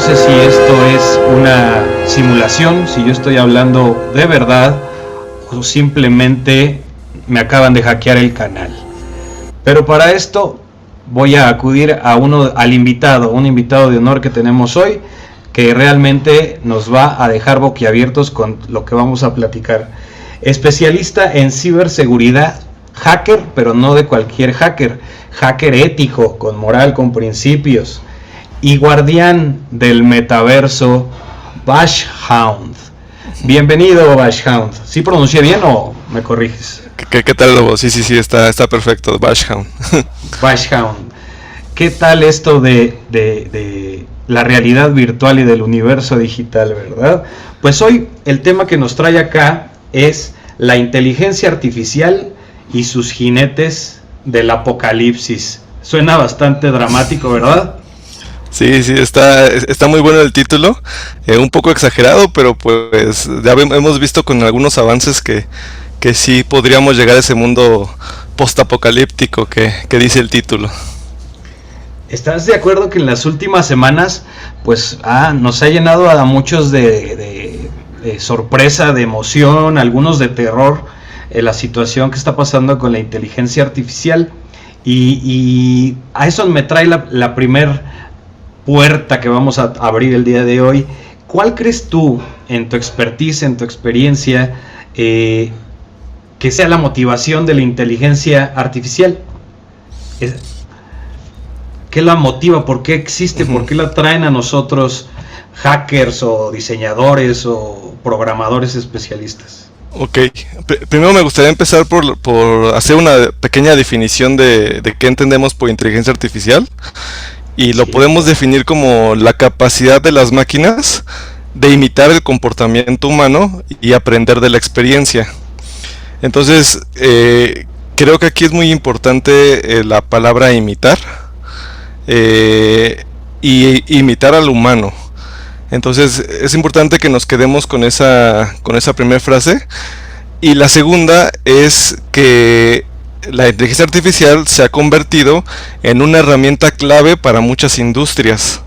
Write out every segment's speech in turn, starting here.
sé si esto es una simulación, si yo estoy hablando de verdad o simplemente me acaban de hackear el canal. Pero para esto voy a acudir a al invitado, un invitado de honor que tenemos hoy, que realmente nos va a dejar boquiabiertos con lo que vamos a platicar. Especialista en ciberseguridad, hacker, pero no de cualquier hacker, hacker ético, con moral, con principios, y guardián del metaverso, Bashhound. Bienvenido, Bashhound. ¿Sí pronuncié bien o me corriges? ¿Qué tal, Lobo? Sí, está perfecto, Bashhound. Bashhound. ¿Qué tal esto de la realidad virtual y del universo digital, verdad? Pues hoy el tema que nos trae acá es la inteligencia artificial y sus jinetes del apocalipsis. Suena bastante dramático, ¿verdad? Sí, está muy bueno el título, un poco exagerado, pero pues ya hemos visto con algunos avances que sí podríamos llegar a ese mundo postapocalíptico que dice el título. ¿Estás de acuerdo que en las últimas semanas pues nos ha llenado a muchos de sorpresa, de emoción, algunos de terror, la situación que está pasando con la inteligencia artificial? Y a eso me trae la primer puerta que vamos a abrir el día de hoy. ¿Cuál crees tú, en tu expertise, en tu experiencia, que sea la motivación de la inteligencia artificial? ¿Qué la motiva? ¿Por qué existe? ¿Por qué la traen a nosotros hackers o diseñadores o programadores especialistas? Ok, primero me gustaría empezar por hacer una pequeña definición de qué entendemos por inteligencia artificial, y lo podemos definir como la capacidad de las máquinas de imitar el comportamiento humano y aprender de la experiencia. Entonces, creo que aquí es muy importante la palabra imitar, y imitar al humano. Entonces es importante que nos quedemos con esa primera frase. Y la segunda es que la inteligencia artificial se ha convertido en una herramienta clave para muchas industrias.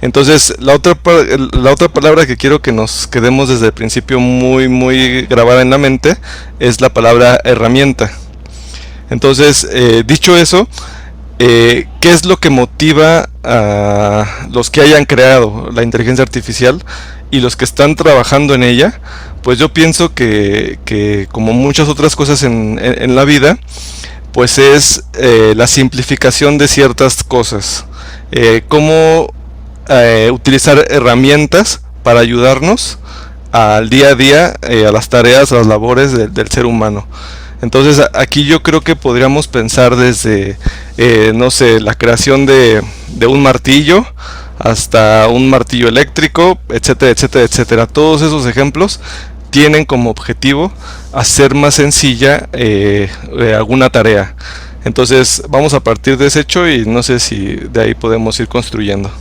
Entonces la otra palabra que quiero que nos quedemos desde el principio muy grabada en la mente es la palabra herramienta. Entonces, dicho eso, ¿qué es lo que motiva a los que hayan creado la inteligencia artificial y los que están trabajando en ella? Pues yo pienso que como muchas otras cosas en la vida, pues es la simplificación de ciertas cosas. Cómo utilizar herramientas para ayudarnos al día a día, a las tareas, a las labores del ser humano. Entonces aquí yo creo que podríamos pensar desde, no sé, la creación de un martillo hasta un martillo eléctrico, etcétera. Todos esos ejemplos tienen como objetivo hacer más sencilla alguna tarea. Entonces vamos a partir de ese hecho y no sé si de ahí podemos ir construyendo.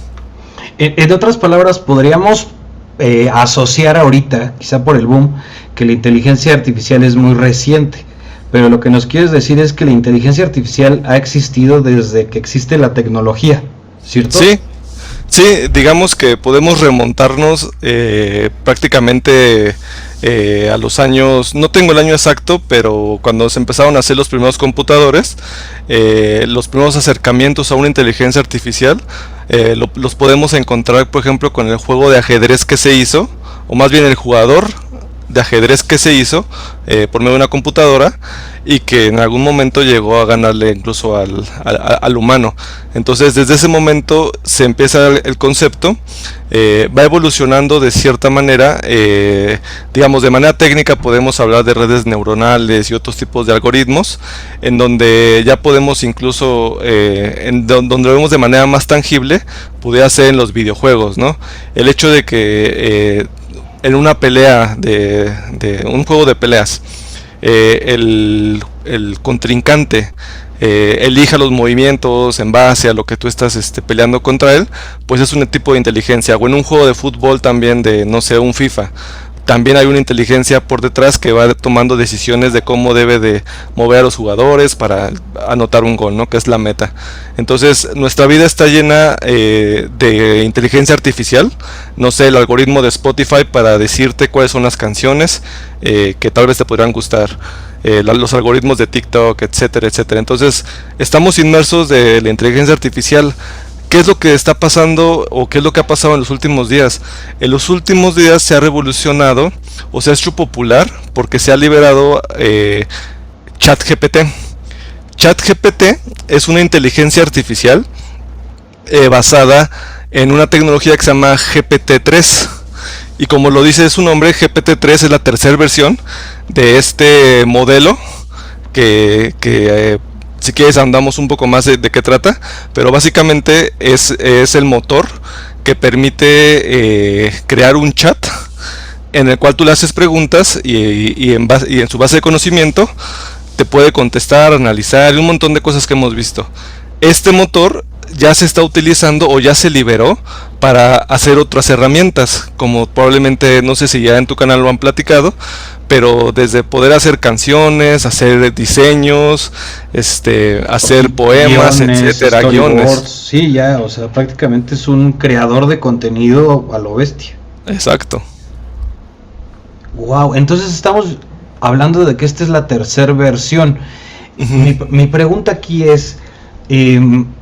En otras palabras, podríamos asociar ahorita, quizá por el boom, que la inteligencia artificial es muy reciente. Pero lo que nos quieres decir es que la inteligencia artificial ha existido desde que existe la tecnología, ¿cierto? Sí, digamos que podemos remontarnos prácticamente a los años, no tengo el año exacto, pero cuando se empezaron a hacer los primeros computadores, los primeros acercamientos a una inteligencia artificial, los podemos encontrar, por ejemplo, con el juego de ajedrez que se hizo, o más bien el jugador de ajedrez que se hizo por medio de una computadora, y que en algún momento llegó a ganarle incluso al humano. Entonces desde ese momento se empieza el concepto, va evolucionando de cierta manera, digamos de manera técnica podemos hablar de redes neuronales y otros tipos de algoritmos, en donde ya podemos incluso, donde lo vemos de manera más tangible, pudiera ser en los videojuegos, ¿no? El hecho de que en una pelea de un juego de peleas, el contrincante elija los movimientos en base a lo que tú estás peleando contra él, pues es un tipo de inteligencia. O en un juego de fútbol también, de no sé, un FIFA, también hay una inteligencia por detrás que va tomando decisiones de cómo debe de mover a los jugadores para anotar un gol, ¿no? Que es la meta. Entonces nuestra vida está llena de inteligencia artificial. No sé, el algoritmo de Spotify para decirte cuáles son las canciones que tal vez te podrían gustar, los algoritmos de TikTok, etcétera, etcétera. Entonces estamos inmersos de la inteligencia artificial. ¿Qué es lo que está pasando o qué es lo que ha pasado en los últimos días? En los últimos días se ha revolucionado o se ha hecho popular porque se ha liberado ChatGPT. ChatGPT es una inteligencia artificial basada en una tecnología que se llama GPT-3. Y como lo dice su nombre, GPT-3 es la tercera versión de este modelo que si quieres andamos un poco más de qué trata, pero básicamente es el motor que permite crear un chat en el cual tú le haces preguntas y en su base de conocimiento te puede contestar, analizar y un montón de cosas que hemos visto. Este motor ya se está utilizando o ya se liberó para hacer otras herramientas, como probablemente, no sé si ya en tu canal lo han platicado, pero desde poder hacer canciones, hacer diseños, hacer poemas, etcétera, guiones. Sí, ya, o sea, prácticamente es un creador de contenido a lo bestia. Exacto. Wow, entonces estamos hablando de que esta es la tercera versión. Mi pregunta aquí es,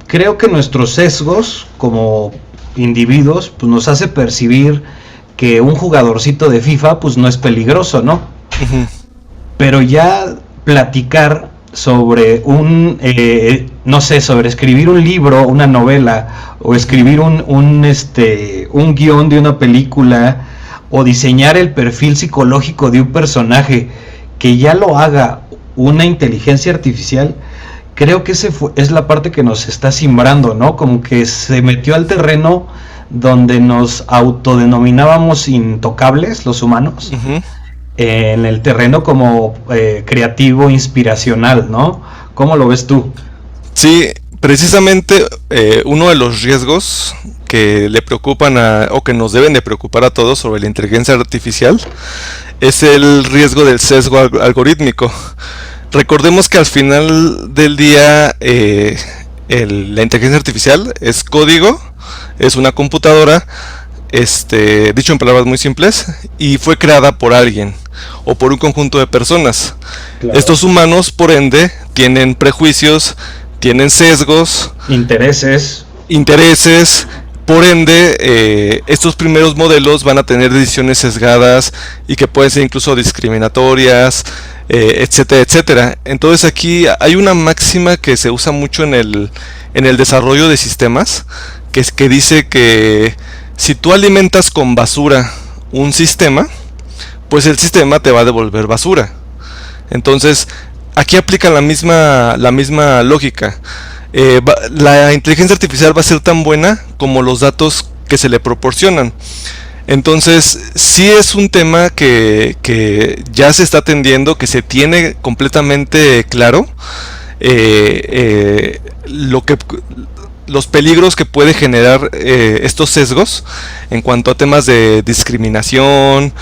creo que nuestros sesgos como individuos pues nos hace percibir que un jugadorcito de FIFA pues no es peligroso, ¿no? Pero ya platicar sobre no sé, sobre escribir un libro, una novela, o escribir un guión de una película, o diseñar el perfil psicológico de un personaje, que ya lo haga una inteligencia artificial, creo que es la parte que nos está simbrando, ¿no? Como que se metió al terreno donde nos autodenominábamos intocables, los humanos, en el terreno como creativo, inspiracional, ¿no? ¿Cómo lo ves tú? Sí, precisamente uno de los riesgos que le preocupan o que nos deben de preocupar a todos sobre la inteligencia artificial es el riesgo del sesgo algorítmico. Recordemos que al final del día la inteligencia artificial es código, es una computadora, dicho en palabras muy simples, y fue creada por alguien o por un conjunto de personas. Claro. Estos humanos, por ende, tienen prejuicios, tienen sesgos, intereses. Por ende, estos primeros modelos van a tener decisiones sesgadas y que pueden ser incluso discriminatorias, etcétera, etcétera. Entonces aquí hay una máxima que se usa mucho en el desarrollo de sistemas, que dice que si tú alimentas con basura un sistema, pues el sistema te va a devolver basura. Entonces aquí aplica la misma lógica. La inteligencia artificial va a ser tan buena como los datos que se le proporcionan. Entonces sí es un tema que ya se está atendiendo, que se tiene completamente claro los peligros que puede generar estos sesgos en cuanto a temas de discriminación,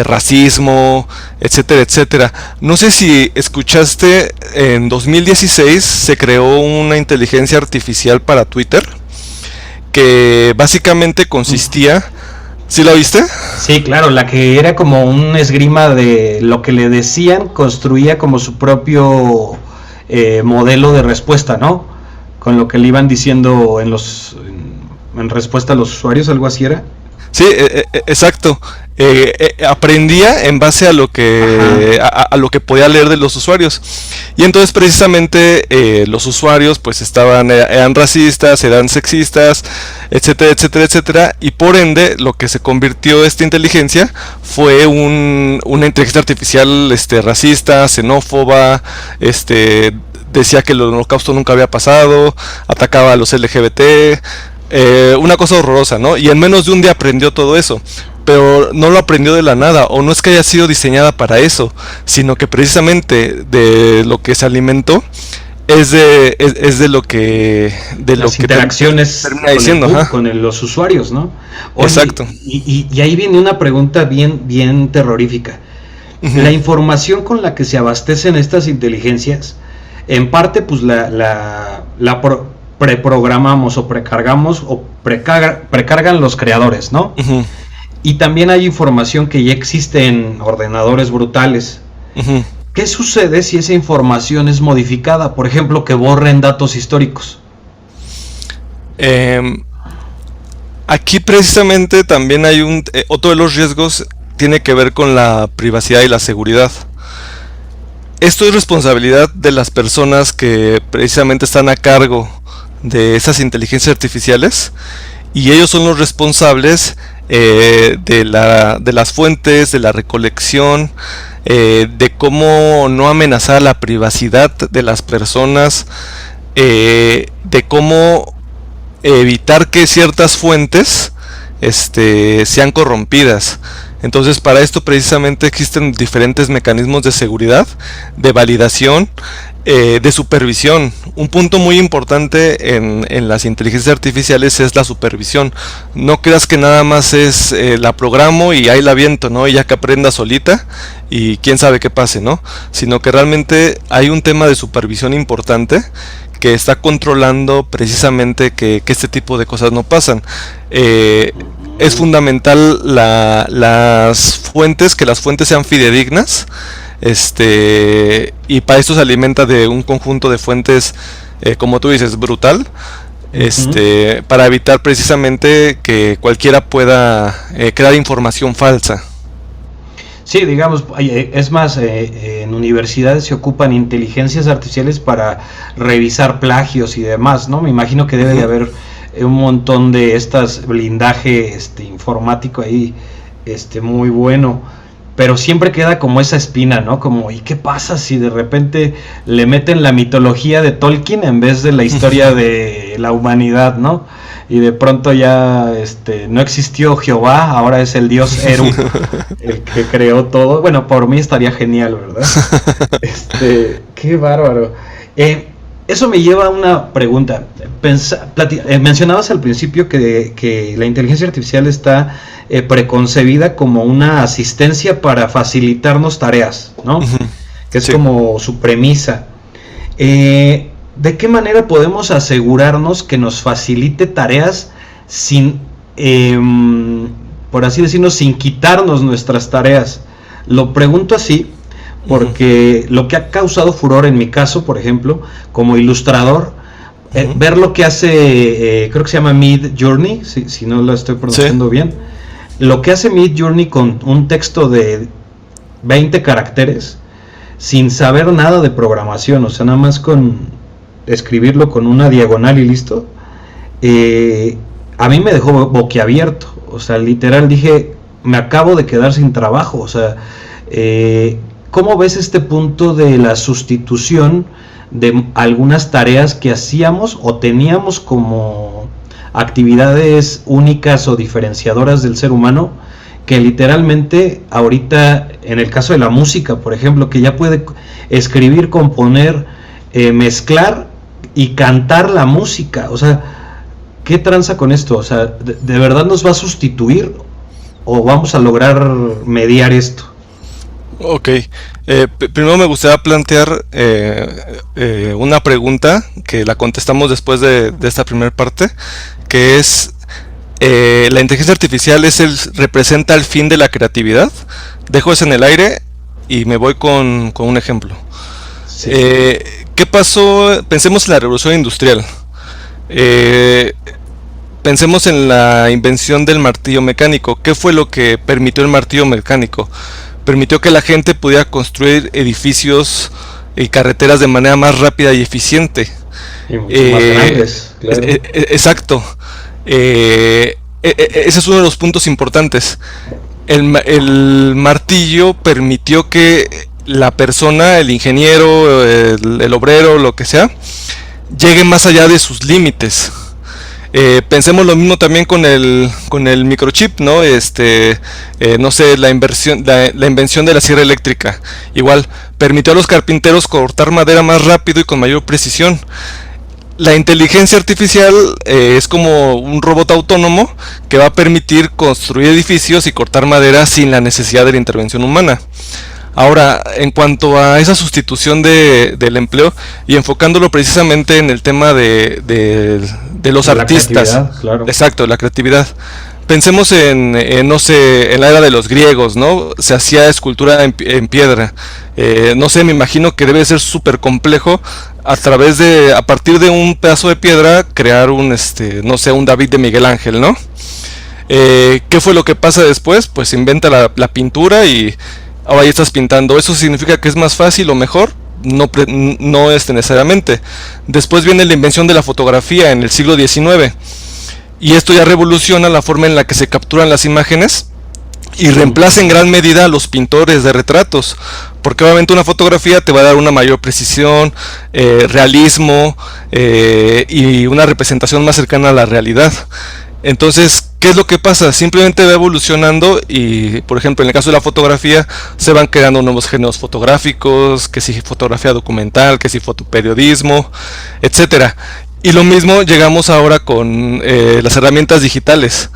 racismo, etcétera, etcétera. No sé si escuchaste, en 2016 se creó una inteligencia artificial para Twitter que básicamente consistía... ¿Sí la viste? Sí, claro, la que era como un esgrima de lo que le decían, construía como su propio modelo de respuesta, ¿no? Con lo que le iban diciendo en respuesta a los usuarios, algo así era. Sí, exacto. Aprendía en base a lo que a lo que podía leer de los usuarios. Y entonces precisamente los usuarios pues eran racistas, eran sexistas, etcétera, etcétera, etcétera. Y por ende lo que se convirtió esta inteligencia fue una inteligencia artificial racista, xenófoba, decía que el holocausto nunca había pasado, atacaba a los LGBT, una cosa horrorosa, ¿no? Y en menos de un día aprendió todo eso, pero no lo aprendió de la nada, o no es que haya sido diseñada para eso, sino que precisamente de lo que se alimentó es de lo que las interacciones termina diciendo, con los usuarios, ¿no? Oye, exacto. Y ahí viene una pregunta bien terrorífica. Uh-huh. La información con la que se abastecen estas inteligencias, en parte pues la preprogramamos o precargamos o precargan los creadores, ¿no? Uh-huh. Y también hay información que ya existe en ordenadores brutales. Uh-huh. ¿Qué sucede si esa información es modificada? Por ejemplo, que borren datos históricos. Aquí precisamente también hay otro de los riesgos tiene que ver con la privacidad y la seguridad. Esto es responsabilidad de las personas que precisamente están a cargo de esas inteligencias artificiales, y ellos son los responsables de las fuentes, de la recolección, de cómo no amenazar la privacidad de las personas, de cómo evitar que ciertas fuentes sean corrompidas. Entonces, para esto precisamente existen diferentes mecanismos de seguridad, de validación, de supervisión. Un punto muy importante en las inteligencias artificiales es la supervisión. No creas que nada más es la programo y ahí la aviento, ¿no? Y ya que aprenda solita y quién sabe qué pase, ¿no? Sino que realmente hay un tema de supervisión importante que está controlando precisamente que este tipo de cosas no pasan. Es fundamental las fuentes, que las fuentes sean fidedignas, y para esto se alimenta de un conjunto de fuentes, como tú dices, brutal, uh-huh. Para evitar precisamente que cualquiera pueda crear información falsa. Sí, digamos, es más, en universidades se ocupan inteligencias artificiales para revisar plagios y demás, ¿no? Me imagino que debe de haber un montón de blindaje informático ahí, muy bueno, pero siempre queda como esa espina, ¿no? Como, ¿y qué pasa si de repente le meten la mitología de Tolkien en vez de la historia de la humanidad, ¿no? Y de pronto ya no existió Jehová, ahora es el dios Eru, el que creó todo. Bueno, por mí estaría genial, ¿verdad? Qué bárbaro. Eso me lleva a una pregunta. Mencionabas al principio que la inteligencia artificial está preconcebida como una asistencia para facilitarnos tareas, ¿no? Uh-huh. Que es como su premisa. ¿De qué manera podemos asegurarnos que nos facilite tareas sin, por así decirlo, sin quitarnos nuestras tareas? Lo pregunto así porque lo que ha causado furor en mi caso, por ejemplo, como ilustrador, ver lo que hace, creo que se llama Midjourney, si no lo estoy pronunciando bien, lo que hace Midjourney con un texto de 20 caracteres, sin saber nada de programación, o sea, nada más con escribirlo con una diagonal y listo, a mí me dejó boquiabierto. O sea, literal dije, me acabo de quedar sin trabajo. O sea, ¿cómo ves este punto de la sustitución de algunas tareas que hacíamos o teníamos como actividades únicas o diferenciadoras del ser humano, que literalmente ahorita, en el caso de la música, por ejemplo, que ya puede escribir, componer, mezclar y cantar la música? O sea, ¿qué tranza con esto? O sea, ¿de verdad nos va a sustituir o vamos a lograr mediar esto? Ok, primero me gustaría plantear una pregunta que la contestamos después de esta primera parte, que es, ¿la inteligencia artificial representa el fin de la creatividad? Dejo eso en el aire y me voy con un ejemplo. Sí. ¿Qué pasó? Pensemos en la revolución industrial. Pensemos en la invención del martillo mecánico. ¿Qué fue lo que permitió el martillo mecánico? Permitió que la gente pudiera construir edificios y carreteras de manera más rápida y eficiente. Y mucho más grandes, claro. Exacto. Ese es uno de los puntos importantes. El martillo permitió que la persona, el ingeniero, el obrero, lo que sea, llegue más allá de sus límites. Pensemos lo mismo también con el microchip, ¿no? No sé, la invención de la sierra eléctrica. Igual, permitió a los carpinteros cortar madera más rápido y con mayor precisión. La inteligencia artificial es como un robot autónomo que va a permitir construir edificios y cortar madera sin la necesidad de la intervención humana. Ahora, en cuanto a esa sustitución del empleo y enfocándolo precisamente en el tema de los artistas, claro. Exacto, la creatividad. Pensemos no sé, en la era de los griegos, ¿no? Se hacía escultura en piedra. No sé, me imagino que debe ser súper complejo a partir de un pedazo de piedra, crear no sé, un David de Miguel Ángel, ¿no? ¿Qué fue lo que pasa después? Pues se inventa la pintura y ahora ya estás pintando. ¿Eso significa que es más fácil o mejor? No necesariamente. Después viene la invención de la fotografía en el siglo XIX. Y esto ya revoluciona la forma en la que se capturan las imágenes y reemplaza en gran medida a los pintores de retratos, porque obviamente una fotografía te va a dar una mayor precisión, realismo y una representación más cercana a la realidad. Entonces, ¿qué es lo que pasa? Simplemente va evolucionando y, por ejemplo, en el caso de la fotografía, se van creando nuevos géneros fotográficos, que si fotografía documental, que si fotoperiodismo, etcétera. Y lo mismo llegamos ahora con las herramientas digitales.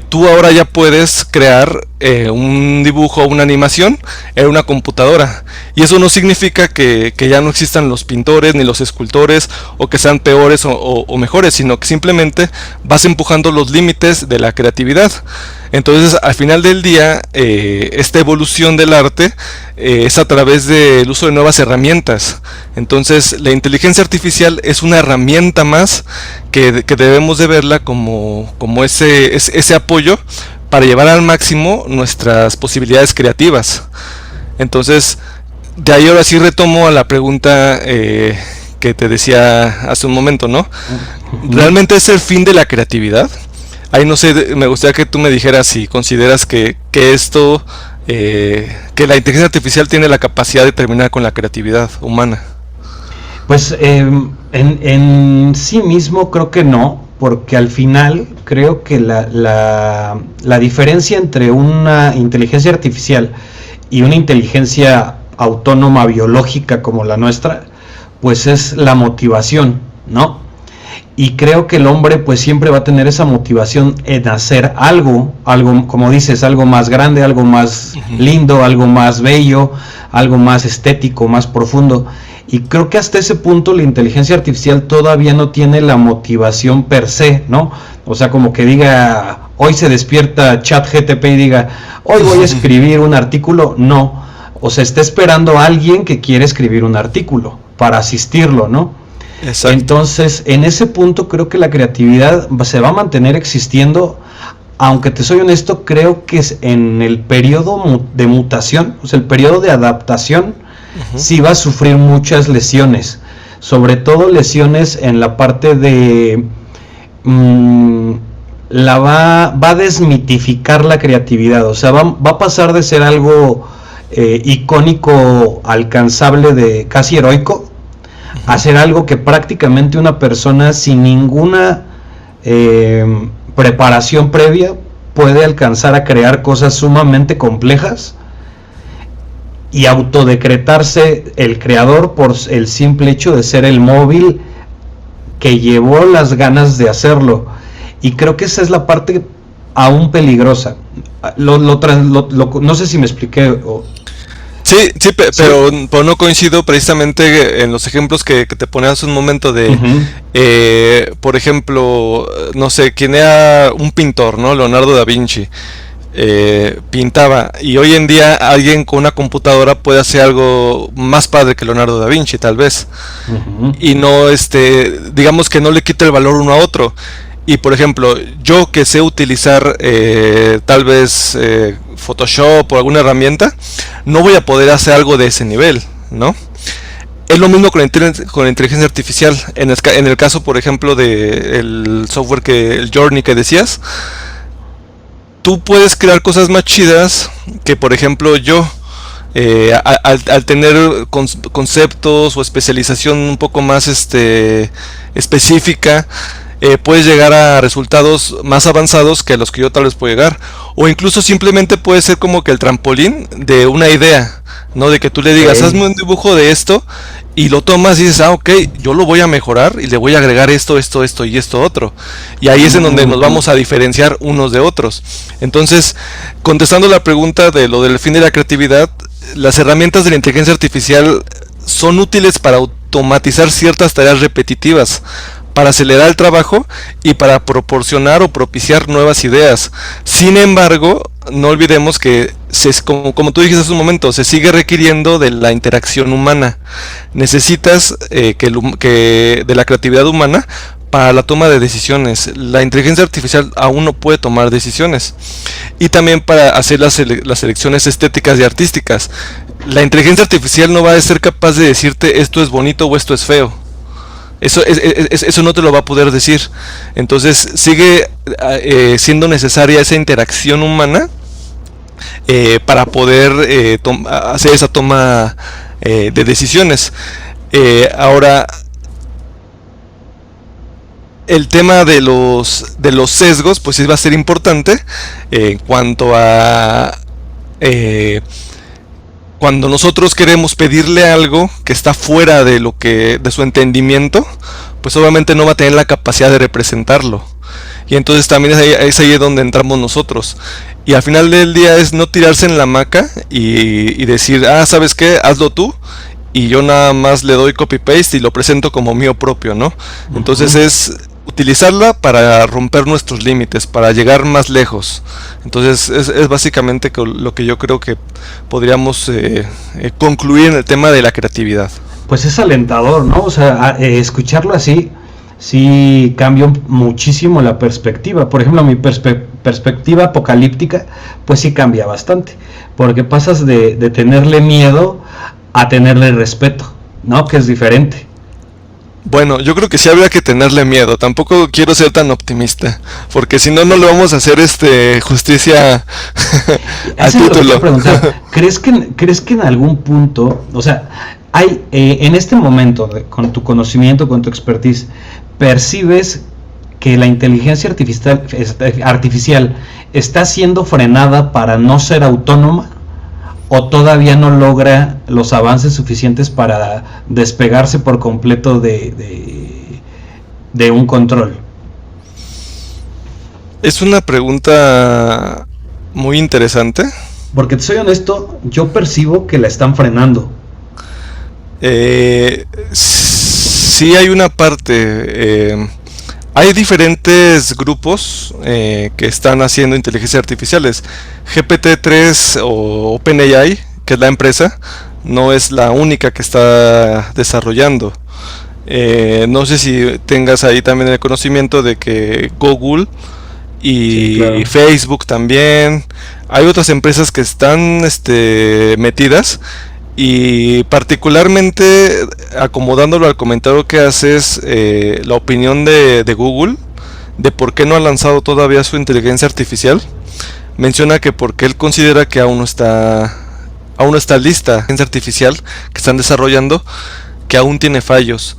Tú ahora ya puedes crear un dibujo o una animación en una computadora. Y eso no significa que ya no existan los pintores ni los escultores o que sean peores o mejores, sino que simplemente vas empujando los límites de la creatividad. Entonces, al final del día, esta evolución del arte es a través del uso de nuevas herramientas. Entonces, la inteligencia artificial es una herramienta más que debemos de verla como ese apoyo para llevar al máximo nuestras posibilidades creativas. Entonces, de ahí ahora sí retomo a la pregunta que te decía hace un momento, ¿no? ¿Realmente es el fin de la creatividad? Ahí no sé, me gustaría que tú me dijeras si consideras que la inteligencia artificial tiene la capacidad de terminar con la creatividad humana. Pues en sí mismo creo que no, porque al final creo que la diferencia entre una inteligencia artificial y una inteligencia autónoma biológica como la nuestra, pues es la motivación, ¿no? Y creo que el hombre pues siempre va a tener esa motivación en hacer algo como dices, algo más grande, algo más lindo, algo más bello, algo más estético, más profundo. Y creo que hasta ese punto la inteligencia artificial todavía no tiene la motivación per se, ¿no? O sea, como que diga, hoy se despierta ChatGPT y diga, hoy voy a escribir un artículo. No, o sea, está esperando a alguien que quiere escribir un artículo para asistirlo, ¿no? Exacto. Entonces, en ese punto creo que la creatividad se va a mantener existiendo, aunque te soy honesto, creo que es en el periodo de mutación, o sea, el periodo de adaptación, sí va a sufrir muchas lesiones, sobre todo lesiones en la parte de... va a desmitificar la creatividad, o sea, va a pasar de ser algo icónico, alcanzable, de casi heroico, hacer algo que prácticamente una persona sin ninguna preparación previa puede alcanzar a crear cosas sumamente complejas y autodecretarse el creador por el simple hecho de ser el móvil que llevó las ganas de hacerlo. Y creo que esa es la parte aún peligrosa. No sé si me expliqué. Sí, pero no coincido precisamente en los ejemplos que te ponías hace un momento de, por ejemplo, no sé, quién era un pintor, ¿no? Leonardo da Vinci. Pintaba, y hoy en día alguien con una computadora puede hacer algo más padre que Leonardo da Vinci, tal vez. Y no, digamos que no le quita el valor uno a otro. Y por ejemplo, yo que sé utilizar tal vez Photoshop o alguna herramienta, no voy a poder hacer algo de ese nivel, ¿no? Es lo mismo con la inteligencia artificial. En el caso, por ejemplo, del software el Journey que decías, tú puedes crear cosas más chidas que, por ejemplo, yo. Al tener conceptos o especialización un poco más específica, puedes llegar a resultados más avanzados que a los que yo tal vez puedo llegar. O incluso simplemente puede ser como que el trampolín de una idea, ¿no? De que tú le digas, hazme un dibujo de esto, y lo tomas y dices, ok, yo lo voy a mejorar y le voy a agregar esto y esto otro. Y ahí es en donde nos vamos a diferenciar unos de otros. Entonces, contestando la pregunta de lo del fin de la creatividad, las herramientas de la inteligencia artificial son útiles para automatizar ciertas tareas repetitivas, para acelerar el trabajo y para proporcionar o propiciar nuevas ideas. Sin embargo, no olvidemos que, como tú dijiste hace un momento, se sigue requiriendo de la interacción humana. Necesitas de la creatividad humana para la toma de decisiones. La inteligencia artificial aún no puede tomar decisiones. Y también para hacer las selecciones estéticas y artísticas. La inteligencia artificial no va a ser capaz de decirte esto es bonito o esto es feo. Eso no te lo va a poder decir. Entonces sigue siendo necesaria esa interacción humana para poder hacer esa toma de decisiones. Ahora, el tema de los sesgos, pues sí va a ser importante en cuanto a cuando nosotros queremos pedirle algo que está fuera de su entendimiento, pues obviamente no va a tener la capacidad de representarlo. Y entonces también es ahí donde entramos nosotros. Y al final del día es no tirarse en la hamaca y decir, ¿sabes qué? Hazlo tú. Y yo nada más le doy copy-paste y lo presento como mío propio, ¿no? Entonces es utilizarla para romper nuestros límites, para llegar más lejos. Entonces es básicamente lo que yo creo que podríamos concluir en el tema de la creatividad. Pues es alentador, ¿no? O sea, escucharlo así sí cambia muchísimo la perspectiva. Por ejemplo, mi perspectiva apocalíptica pues sí cambia bastante, porque pasas de tenerle miedo a tenerle respeto, ¿no? Que es diferente. Bueno, yo creo que sí habría que tenerle miedo. Tampoco quiero ser tan optimista, porque si no, no le vamos a hacer justicia al título. ¿Crees que en algún punto, o sea, hay en este momento, con tu conocimiento, con tu expertise, percibes que la inteligencia artificial está siendo frenada para no ser autónoma? ¿O todavía no logra los avances suficientes para despegarse por completo de un control? Es una pregunta muy interesante. Porque te soy honesto, yo percibo que la están frenando. Sí hay una parte... hay diferentes grupos que están haciendo inteligencias artificiales. GPT-3 o OpenAI, que es la empresa, no es la única que está desarrollando. No sé si tengas ahí también el conocimiento de que Google y claro, Facebook también. Hay otras empresas que están metidas. Y particularmente, acomodándolo al comentario que haces, la opinión de Google de por qué no ha lanzado todavía su inteligencia artificial, menciona que porque él considera que aún no está lista la inteligencia artificial que están desarrollando, que aún tiene fallos.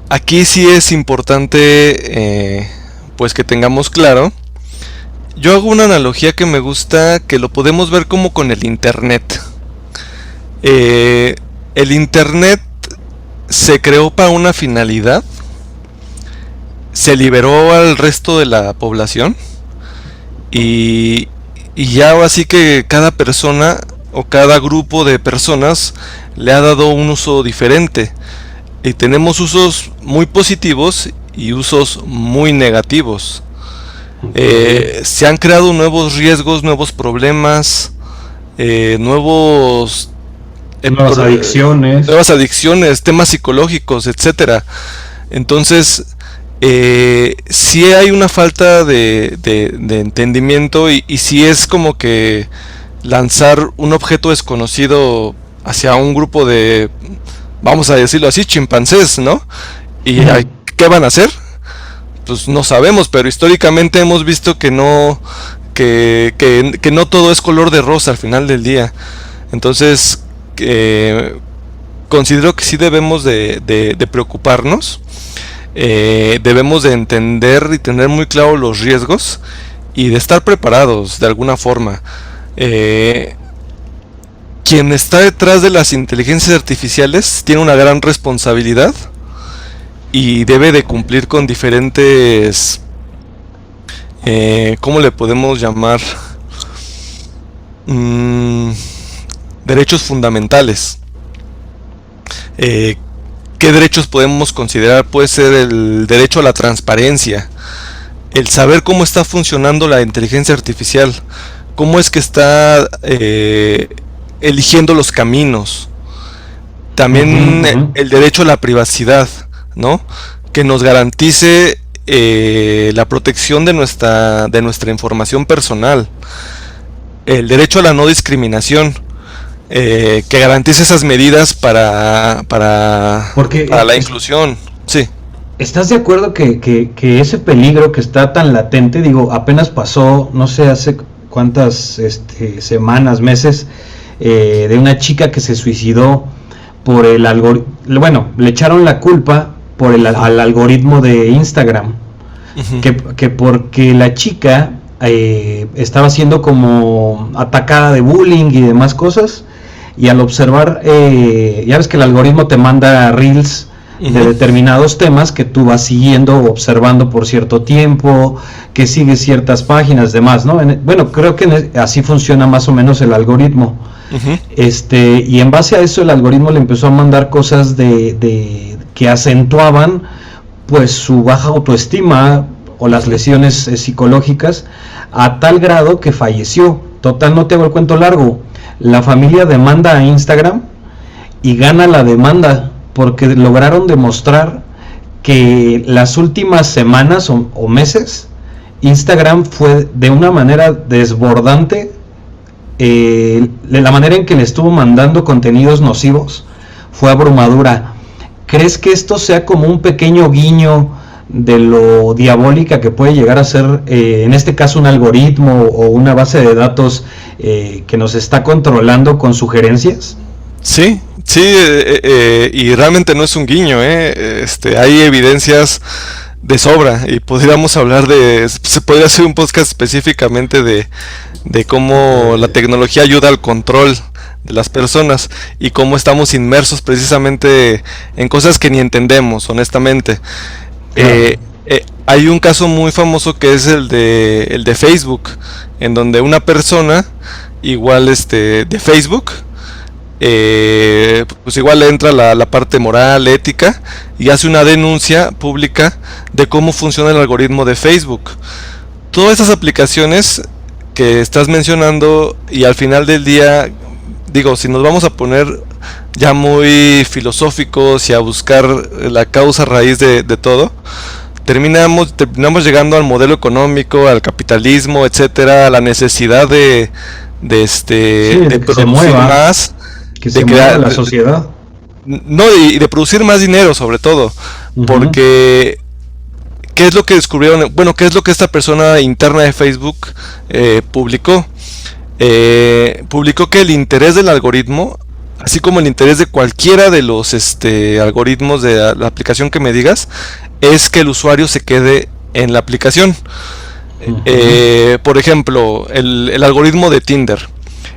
Aquí sí es importante pues que tengamos claro. Yo hago una analogía que me gusta, que lo podemos ver como con el internet. El internet se creó para una finalidad, se liberó al resto de la población y ya así que cada persona o cada grupo de personas le ha dado un uso diferente, y tenemos usos muy positivos y usos muy negativos. Se han creado nuevos riesgos, nuevos problemas, nuevas adicciones, temas psicológicos, etcétera. Entonces, sí hay una falta de entendimiento, y sí es como que lanzar un objeto desconocido hacia un grupo de, vamos a decirlo así, chimpancés, ¿no? ¿Y qué van a hacer? Pues no sabemos, pero históricamente hemos visto que no todo es color de rosa al final del día. Entonces, considero que sí debemos de preocuparnos. debemos de entender y tener muy claro los riesgos y de estar preparados de alguna forma. Quien está detrás de las inteligencias artificiales tiene una gran responsabilidad y debe de cumplir con diferentes, ¿cómo le podemos llamar? Derechos fundamentales. ¿Qué derechos podemos considerar? Puede ser el derecho a la transparencia, el saber cómo está funcionando la inteligencia artificial, cómo es que está eligiendo los caminos. También el derecho a la privacidad, ¿no? Que nos garantice la protección de nuestra información personal. El derecho a la no discriminación, que garantice esas medidas para la inclusión. Sí. ¿Estás de acuerdo que ese peligro que está tan latente, digo, apenas pasó, no sé, hace cuántas semanas, meses, de una chica que se suicidó por el algoritmo? Bueno, le echaron la culpa por al algoritmo de Instagram, que porque la chica estaba siendo como atacada de bullying y demás cosas, y al observar, ya ves que el algoritmo te manda reels de determinados temas que tú vas siguiendo, observando por cierto tiempo, que sigues ciertas páginas, demás, ¿no? Bueno, creo que así funciona más o menos el algoritmo. Y en base a eso el algoritmo le empezó a mandar cosas que acentuaban pues su baja autoestima o las lesiones psicológicas, a tal grado que falleció. Total, no te hago el cuento largo, la familia demanda a Instagram y gana la demanda porque lograron demostrar que las últimas semanas o meses Instagram fue de una manera desbordante, la manera en que le estuvo mandando contenidos nocivos fue abrumadora. ¿Crees que esto sea como un pequeño guiño de lo diabólica que puede llegar a ser, en este caso, un algoritmo o una base de datos que nos está controlando con sugerencias? Sí, y realmente no es un guiño, hay evidencias de sobra y podríamos hablar se podría hacer un podcast específicamente de cómo la tecnología ayuda al control de las personas y cómo estamos inmersos precisamente en cosas que ni entendemos, honestamente. Hay un caso muy famoso que es el de Facebook, en donde una persona igual de Facebook, pues igual entra la parte moral, ética, y hace una denuncia pública de cómo funciona el algoritmo de Facebook. Todas esas aplicaciones que estás mencionando, y al final del día, digo, si nos vamos a poner ya muy filosóficos y a buscar la causa raíz de todo, terminamos llegando al modelo económico, al capitalismo, etcétera, a la necesidad de producir más, que se mueva la sociedad. No, y de producir más dinero, sobre todo, porque ¿qué es lo que descubrieron? Bueno, ¿qué es lo que esta persona interna de Facebook publicó? Publicó que el interés del algoritmo, así como el interés de cualquiera de los algoritmos de la aplicación que me digas, es que el usuario se quede en la aplicación. Por ejemplo, el algoritmo de Tinder.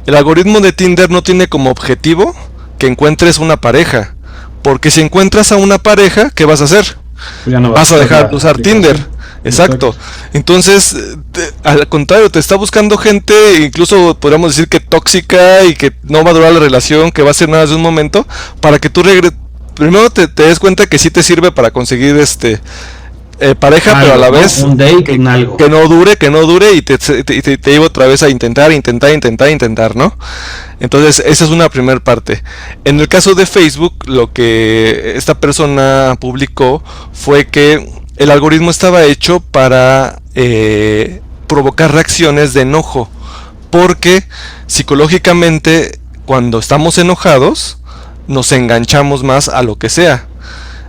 El algoritmo de Tinder no tiene como objetivo que encuentres una pareja, porque si encuentras a una pareja, ¿qué vas a hacer? Ya no vas a dejar de usar Tinder. Exacto. Entonces, al contrario, te está buscando gente, incluso podríamos decir que tóxica y que no va a durar la relación, que va a ser nada de un momento, para que tú primero te des cuenta que sí te sirve para conseguir pareja, algo, pero a la vez un date, que no dure y te lleva otra vez a intentar, ¿no? Entonces, esa es una primera parte. En el caso de Facebook, lo que esta persona publicó fue que el algoritmo estaba hecho para provocar reacciones de enojo, porque psicológicamente cuando estamos enojados nos enganchamos más a lo que sea.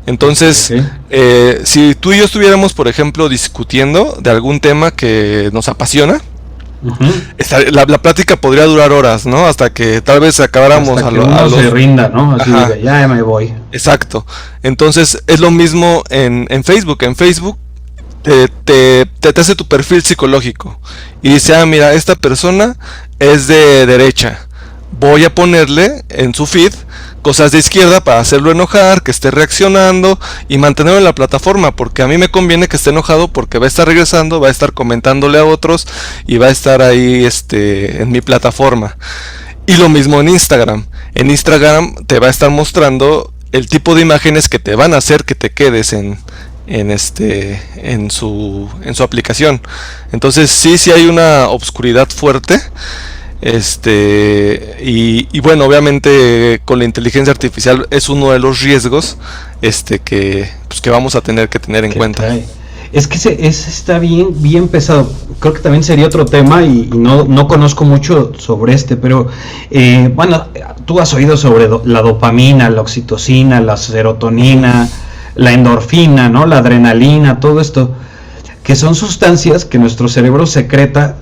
Entonces, si tú y yo estuviéramos, por ejemplo, discutiendo de algún tema que nos apasiona, La plática podría durar horas, ¿no? Hasta que tal vez acabáramos hasta que uno se rinda, ¿no? Así de, ya me voy. Exacto. Entonces es lo mismo en Facebook. En Facebook te hace tu perfil psicológico y dice, mira, esta persona es de derecha. Voy a ponerle en su feed cosas de izquierda para hacerlo enojar, que esté reaccionando y mantenerlo en la plataforma, porque a mí me conviene que esté enojado porque va a estar regresando, va a estar comentándole a otros y va a estar ahí en mi plataforma. Y lo mismo en Instagram. En Instagram te va a estar mostrando el tipo de imágenes que te van a hacer que te quedes en su aplicación. Entonces sí hay una obscuridad fuerte. Y bueno, obviamente con la inteligencia artificial es uno de los riesgos que vamos a tener que tener en cuenta. Es que ese está bien pesado. Creo que también sería otro tema y no conozco mucho sobre pero bueno, tú has oído sobre la dopamina, la oxitocina, la serotonina, la endorfina, ¿no? La adrenalina, todo esto, que son sustancias que nuestro cerebro secreta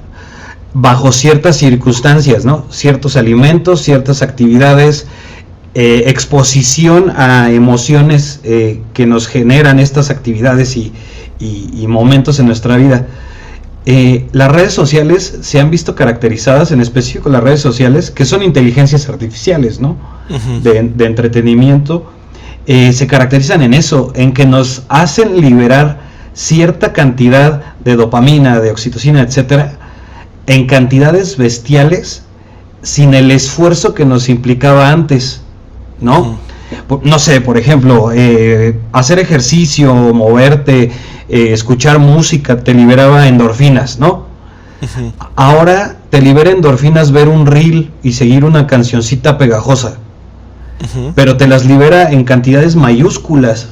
bajo ciertas circunstancias, ¿no? Ciertos alimentos, ciertas actividades, exposición a emociones que nos generan estas actividades y momentos en nuestra vida. Las redes sociales se han visto caracterizadas, en específico las redes sociales, que son inteligencias artificiales, ¿no? De entretenimiento, se caracterizan en eso, en que nos hacen liberar cierta cantidad de dopamina, de oxitocina, etcétera, en cantidades bestiales, sin el esfuerzo que nos implicaba antes, ¿no? No sé, por ejemplo, hacer ejercicio, moverte, escuchar música, te liberaba endorfinas, ¿no? Ahora te libera endorfinas ver un reel y seguir una cancioncita pegajosa, pero te las libera en cantidades mayúsculas.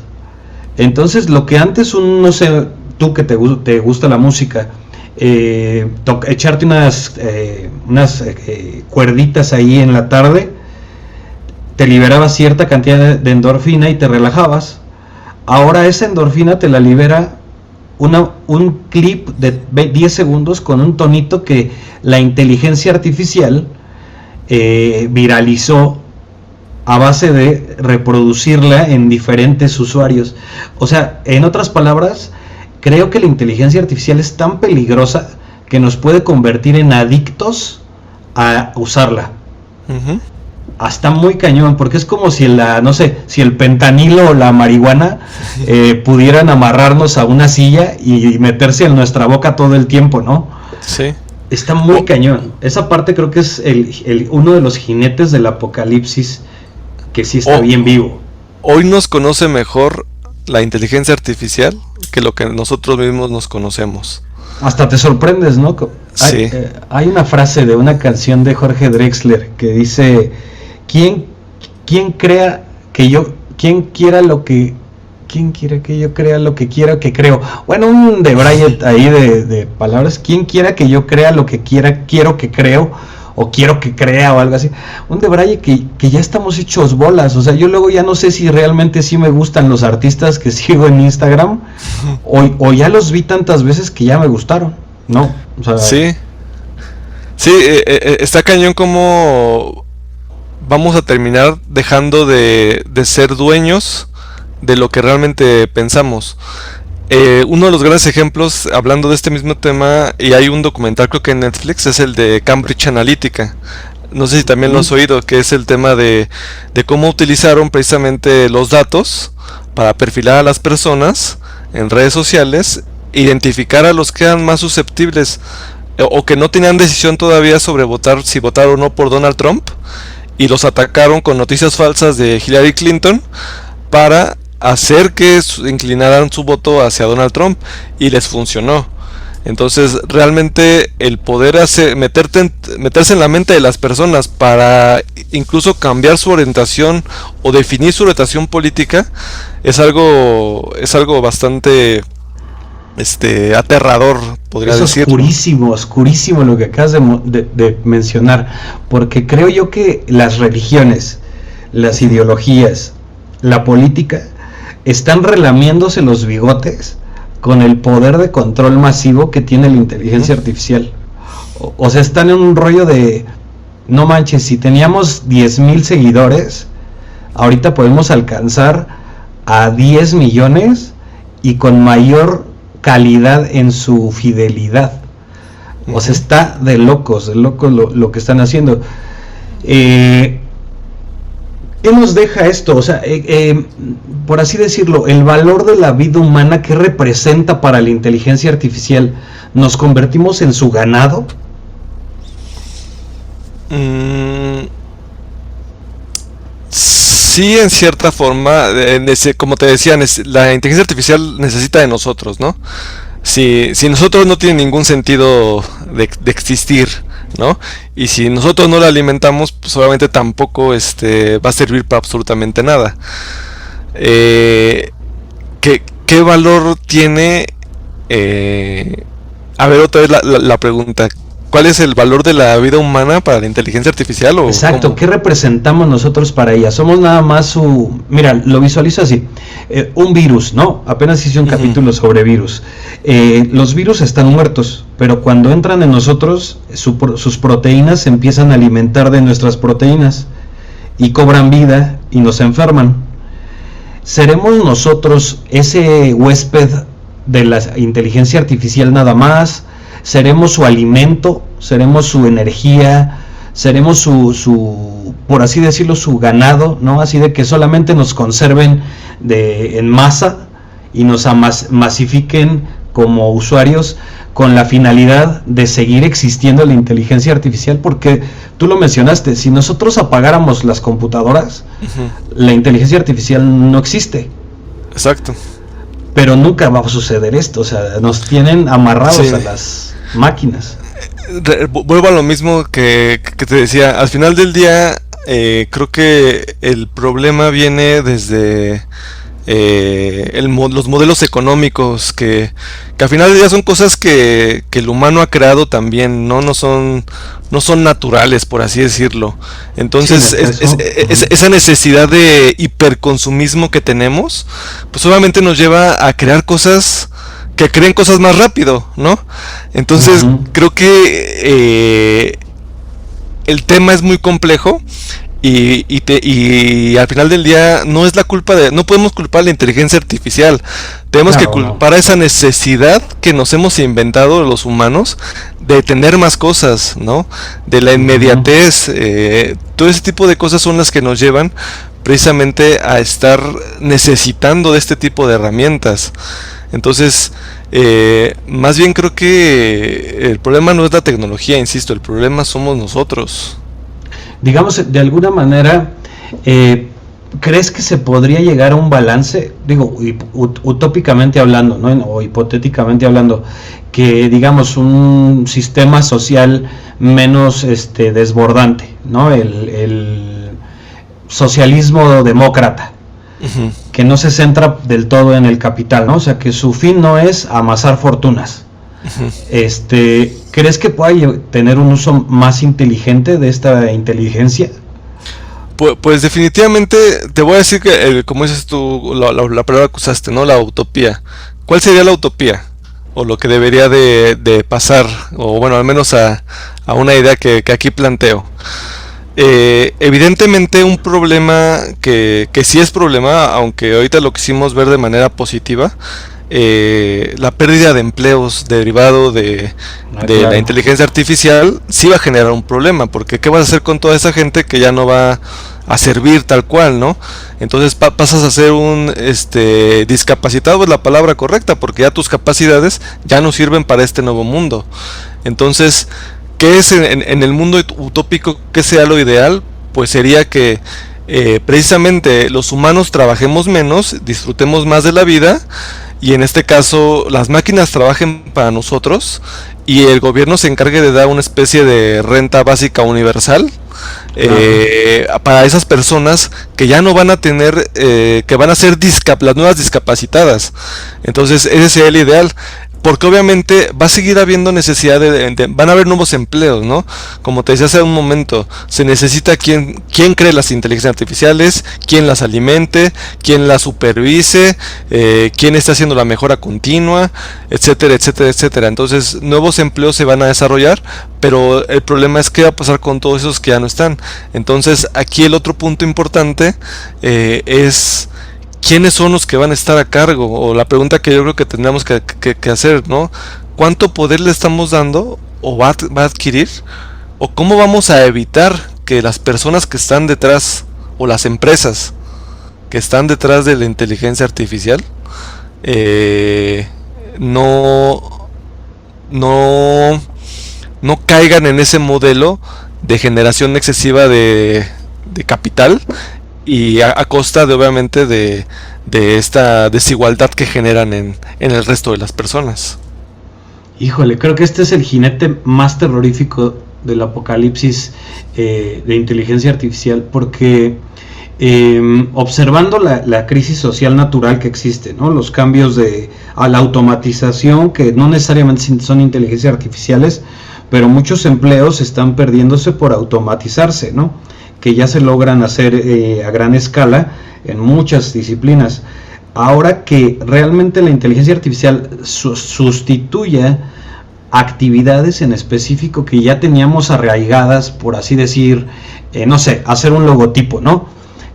Entonces, lo que antes no sé, tú que te gusta la música, echarte unas cuerditas ahí en la tarde, te liberaba cierta cantidad de endorfina y te relajabas. Ahora esa endorfina te la libera un clip de 10 segundos con un tonito que la inteligencia artificial viralizó a base de reproducirla en diferentes usuarios. O sea, en otras palabras, creo que la inteligencia artificial es tan peligrosa que nos puede convertir en adictos a usarla. Está muy cañón, porque es como si si el pentanilo o la marihuana pudieran amarrarnos a una silla y meterse en nuestra boca todo el tiempo, ¿no? Sí. Está muy cañón. Esa parte creo que es uno de los jinetes del apocalipsis que sí está bien vivo. Hoy nos conoce mejor la inteligencia artificial que lo que nosotros mismos nos conocemos. Hasta te sorprendes, ¿no? Sí. Hay una frase de una canción de Jorge Drexler que dice: ¿Quién quiera que yo crea lo que quiera que creo? Bueno, un debraye ahí de palabras. ¿Quién quiera que yo crea lo que quiero que creo? O quiero que crea o algo así. Un debraye que ya estamos hechos bolas. O sea, yo luego ya no sé si realmente sí me gustan los artistas que sigo en Instagram o ya los vi tantas veces que ya me gustaron, ¿no? O sea, sí, está cañón como vamos a terminar dejando de ser dueños de lo que realmente pensamos. Uno de los grandes ejemplos, hablando de este mismo tema, y hay un documental creo que en Netflix, es el de Cambridge Analytica. No sé si también lo has oído, que es el tema de cómo utilizaron precisamente los datos para perfilar a las personas en redes sociales, identificar a los que eran más susceptibles o que no tenían decisión todavía sobre si votar o no por Donald Trump, y los atacaron con noticias falsas de Hillary Clinton para hacer que inclinaran su voto hacia Donald Trump, y les funcionó. Entonces realmente el poder meterse en la mente de las personas para incluso cambiar su orientación o definir su orientación política es algo bastante aterrador, podría decir. Oscurísimo lo que acabas de mencionar, porque creo yo que las religiones, las ideologías, la política están relamiéndose los bigotes con el poder de control masivo que tiene la inteligencia artificial. O sea, están en un rollo de, no manches, si teníamos 10,000 seguidores, ahorita podemos alcanzar a 10 millones y con mayor calidad en su fidelidad. O sea, está de locos lo que están haciendo. ¿Qué nos deja esto? O sea, por así decirlo, el valor de la vida humana, ¿qué representa para la inteligencia artificial? ¿Nos convertimos en su ganado? Sí, en cierta forma, como te decía, la inteligencia artificial necesita de nosotros, ¿no? Si nosotros no tiene ningún sentido de existir, ¿no? Y si nosotros no la alimentamos, pues obviamente tampoco va a servir para absolutamente nada. ¿Qué valor tiene? A ver, otra vez la pregunta. ¿Cuál es el valor de la vida humana para la inteligencia artificial? Exacto, ¿qué representamos nosotros para ella? Somos nada más su... Mira, lo visualizo así. Un virus, ¿no? Apenas hice un capítulo sobre virus. Los virus están muertos, pero cuando entran en nosotros, sus proteínas se empiezan a alimentar de nuestras proteínas y cobran vida y nos enferman. ¿Seremos nosotros ese huésped de la inteligencia artificial nada más? ¿Seremos su alimento? ¿Seremos su energía? ¿Seremos su por así decirlo, su ganado? ¿No? Así de que solamente nos conserven en masa y nos masifiquen como usuarios con la finalidad de seguir existiendo la inteligencia artificial, porque tú lo mencionaste, si nosotros apagáramos las computadoras, la inteligencia artificial no existe. Exacto. Pero nunca va a suceder esto, o sea, nos tienen amarrados a las máquinas. Vuelvo a lo mismo que te decía, al final del día creo que el problema viene desde los modelos económicos que al final del día son cosas que el humano ha creado también, no son naturales, por así decirlo. Entonces esa necesidad de hiperconsumismo que tenemos, pues obviamente nos lleva a crear cosas que creen cosas más rápido, ¿no? Entonces creo que el tema es muy complejo y al final del día no es la culpa no podemos culpar a la inteligencia artificial, tenemos que culpar a esa necesidad que nos hemos inventado los humanos de tener más cosas, ¿no? De la inmediatez, todo ese tipo de cosas son las que nos llevan precisamente a estar necesitando de este tipo de herramientas. Entonces, más bien creo que el problema no es la tecnología, insisto, el problema somos nosotros. Digamos, de alguna manera, ¿crees que se podría llegar a un balance? Digo, utópicamente hablando, ¿no? O hipotéticamente hablando, que digamos un sistema social menos desbordante, ¿no? El socialismo demócrata. Que no se centra del todo en el capital, ¿no? O sea, que su fin no es amasar fortunas. ¿Crees que pueda tener un uso más inteligente de esta inteligencia? Pues definitivamente te voy a decir que, como dices tú, la palabra que usaste, ¿no? La utopía. ¿Cuál sería la utopía? O lo que debería de pasar, o bueno, al menos a una idea que aquí planteo. Evidentemente un problema que sí es problema, aunque ahorita lo quisimos ver de manera positiva, la pérdida de empleos derivado de claro. la inteligencia artificial sí va a generar un problema, porque ¿qué vas a hacer con toda esa gente que ya no va a servir tal cual, ¿no? Entonces pasas a ser un discapacitado, es la palabra correcta, porque ya tus capacidades ya no sirven para este nuevo mundo. Entonces, ¿qué es en el mundo utópico? ¿Qué sea lo ideal? Pues sería que precisamente los humanos trabajemos menos, disfrutemos más de la vida, y en este caso las máquinas trabajen para nosotros y el gobierno se encargue de dar una especie de renta básica universal para esas personas que ya no van a tener, que van a ser las nuevas discapacitadas. Entonces ese sería el ideal. porque obviamente va a seguir habiendo necesidad van a haber nuevos empleos, ¿no? Como te decía hace un momento, se necesita quien cree las inteligencias artificiales, quien las alimente, quien las supervise, quien está haciendo la mejora continua, etcétera, etcétera, etcétera. Entonces, nuevos empleos se van a desarrollar, pero el problema es qué va a pasar con todos esos que ya no están. Entonces, aquí el otro punto importante es quiénes son los que van a estar a cargo, o la pregunta que yo creo que tendríamos que hacer, ¿no? ¿Cuánto poder le estamos dando o va a adquirir? ¿O cómo vamos a evitar que las personas que están detrás, o las empresas que están detrás de la inteligencia artificial, no caigan en ese modelo de generación excesiva de capital, y a costa de, obviamente, de esta desigualdad que generan en el resto de las personas? Híjole, creo que este es el jinete más terrorífico del apocalipsis de inteligencia artificial, porque observando la crisis social natural que existe, ¿no? Los cambios a la automatización, que no necesariamente son inteligencias artificiales, pero muchos empleos están perdiéndose por automatizarse, ¿no? Que ya se logran hacer a gran escala en muchas disciplinas. Ahora que realmente la inteligencia artificial sustituya actividades en específico que ya teníamos arraigadas, por así decir, no sé, hacer un logotipo, ¿no?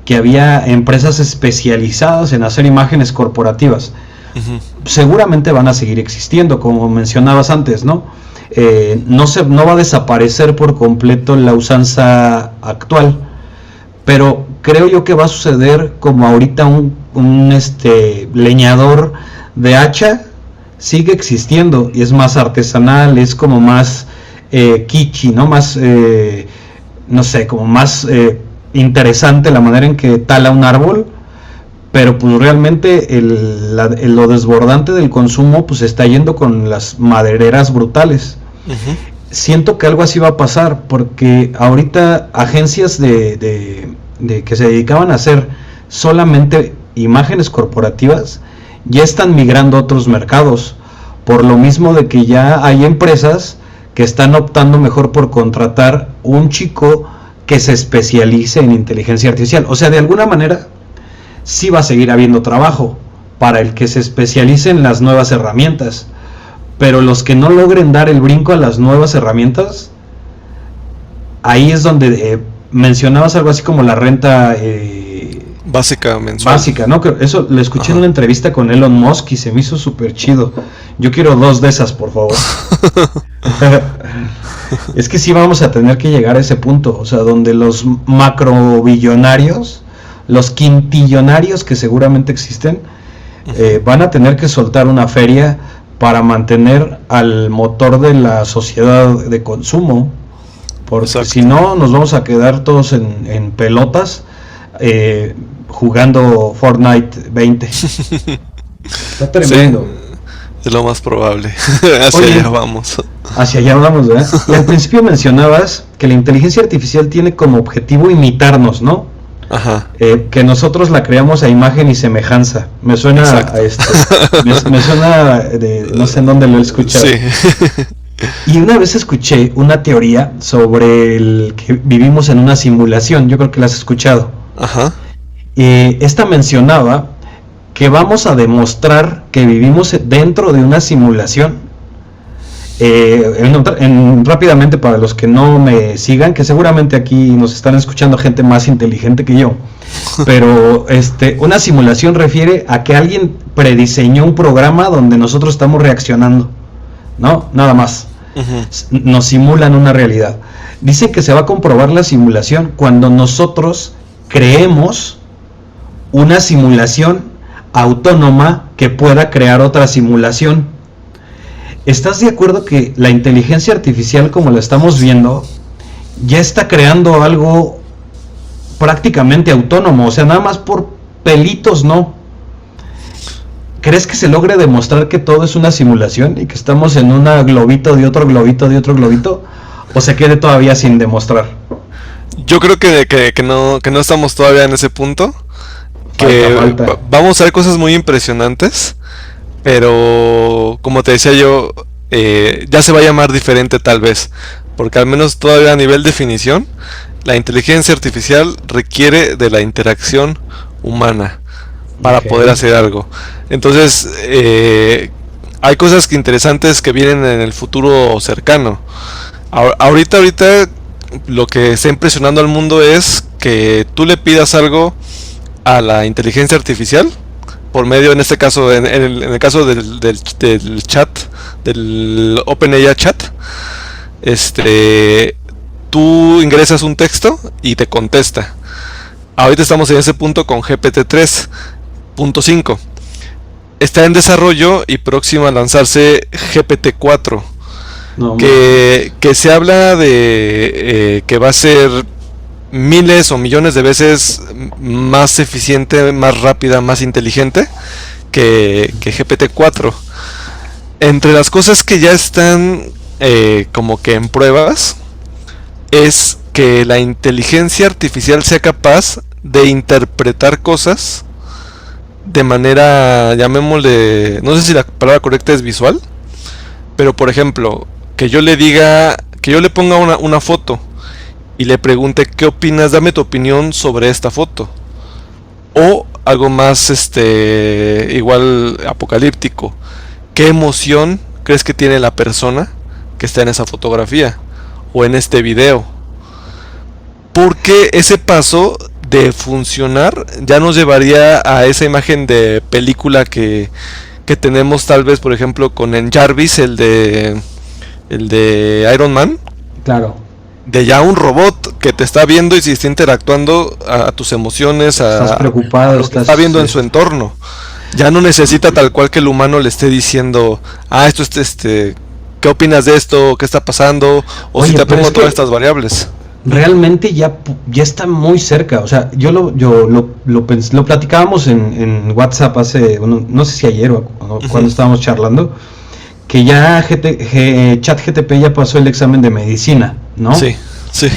Que había empresas especializadas en hacer imágenes corporativas. Uh-huh. Seguramente van a seguir existiendo, como mencionabas antes, ¿no? No va a desaparecer por completo la usanza actual, pero creo yo que va a suceder como ahorita un leñador de hacha sigue existiendo y es más artesanal, es como más kitschy, ¿no? Más, no sé, como más interesante la manera en que tala un árbol, pero pues realmente lo desbordante del consumo pues está yendo con las madereras brutales. Uh-huh. Siento que algo así va a pasar, porque ahorita agencias de que se dedicaban a hacer solamente imágenes corporativas ya están migrando a otros mercados, por lo mismo de que ya hay empresas que están optando mejor por contratar un chico que se especialice en inteligencia artificial. O sea, de alguna manera sí va a seguir habiendo trabajo para el que se especialice en las nuevas herramientas, pero los que no logren dar el brinco a las nuevas herramientas, ahí es donde mencionabas algo así como la renta básica mensual. Básica, ¿no? Eso lo escuché Ajá. en una entrevista con Elon Musk y se me hizo súper chido. Yo quiero 2 de esas, por favor. Es que sí vamos a tener que llegar a ese punto, o sea, donde los macrobillonarios, los quintillonarios que seguramente existen, van a tener que soltar una feria para mantener al motor de la sociedad de consumo, porque Exacto. si no nos vamos a quedar todos en pelotas jugando Fortnite 20. Está tremendo. Sí, es lo más probable. Allá vamos. Hacia allá vamos, ¿verdad? Y al principio mencionabas que la inteligencia artificial tiene como objetivo imitarnos, ¿no? Ajá. Que nosotros la creamos a imagen y semejanza. Me suena Exacto. me suena de no sé en dónde lo he escuchado. Sí. Y una vez escuché una teoría sobre el que vivimos en una simulación. Yo creo que la has escuchado. Ajá. Esta mencionaba que vamos a demostrar que vivimos dentro de una simulación. Rápidamente, para los que no me sigan, que seguramente aquí nos están escuchando gente más inteligente que yo, pero una simulación refiere a que alguien prediseñó un programa donde nosotros estamos reaccionando, ¿no? Nada más. Uh-huh. Nos simulan una realidad. Dicen que se va a comprobar la simulación cuando nosotros creemos una simulación autónoma que pueda crear otra simulación. ¿Estás de acuerdo que la inteligencia artificial, como la estamos viendo, ya está creando algo prácticamente autónomo? O sea, nada más por pelitos, ¿no? ¿Crees que se logre demostrar que todo es una simulación y que estamos en un globito de otro globito de otro globito? ¿O se quede todavía sin demostrar? Yo creo que no estamos todavía en ese punto. Que falta. Vamos a ver cosas muy impresionantes, pero como te decía yo, ya se va a llamar diferente tal vez, porque al menos todavía a nivel definición, la inteligencia artificial requiere de la interacción humana para poder hacer algo. Entonces, hay cosas interesantes que vienen en el futuro cercano. Ahorita lo que está impresionando al mundo es que tú le pidas algo a la inteligencia artificial por medio, en este caso, en el caso del chat, del OpenAI chat, tú ingresas un texto y te contesta. Ahorita estamos en ese punto con GPT 3.5. Está en desarrollo y próximo a lanzarse GPT 4. No, que se habla de que va a ser miles o millones de veces más eficiente, más rápida, más inteligente que GPT 4. Entre las cosas que ya están como que en pruebas es que la inteligencia artificial sea capaz de interpretar cosas de manera, llamémosle, no sé si la palabra correcta es visual, pero por ejemplo, que yo le ponga una foto y le pregunte qué opinas, dame tu opinión sobre esta foto, o algo más igual apocalíptico, qué emoción crees que tiene la persona que está en esa fotografía o en este video, porque ese paso de funcionar ya nos llevaría a esa imagen de película que tenemos tal vez, por ejemplo, con en Jarvis, el de Iron Man. Claro. De ya un robot que te está viendo y se está interactuando a tus emociones, estás preocupado, a lo que está viendo en su entorno. Ya no necesita tal cual que el humano le esté diciendo, esto ¿qué opinas de esto? ¿Qué está pasando? O si te pongo todas estas variables. Realmente ya está muy cerca. O sea, yo lo platicábamos en WhatsApp hace, no sé si ayer o cuando estábamos charlando, que ya ChatGPT ya pasó el examen de medicina, ¿no? Sí, sí.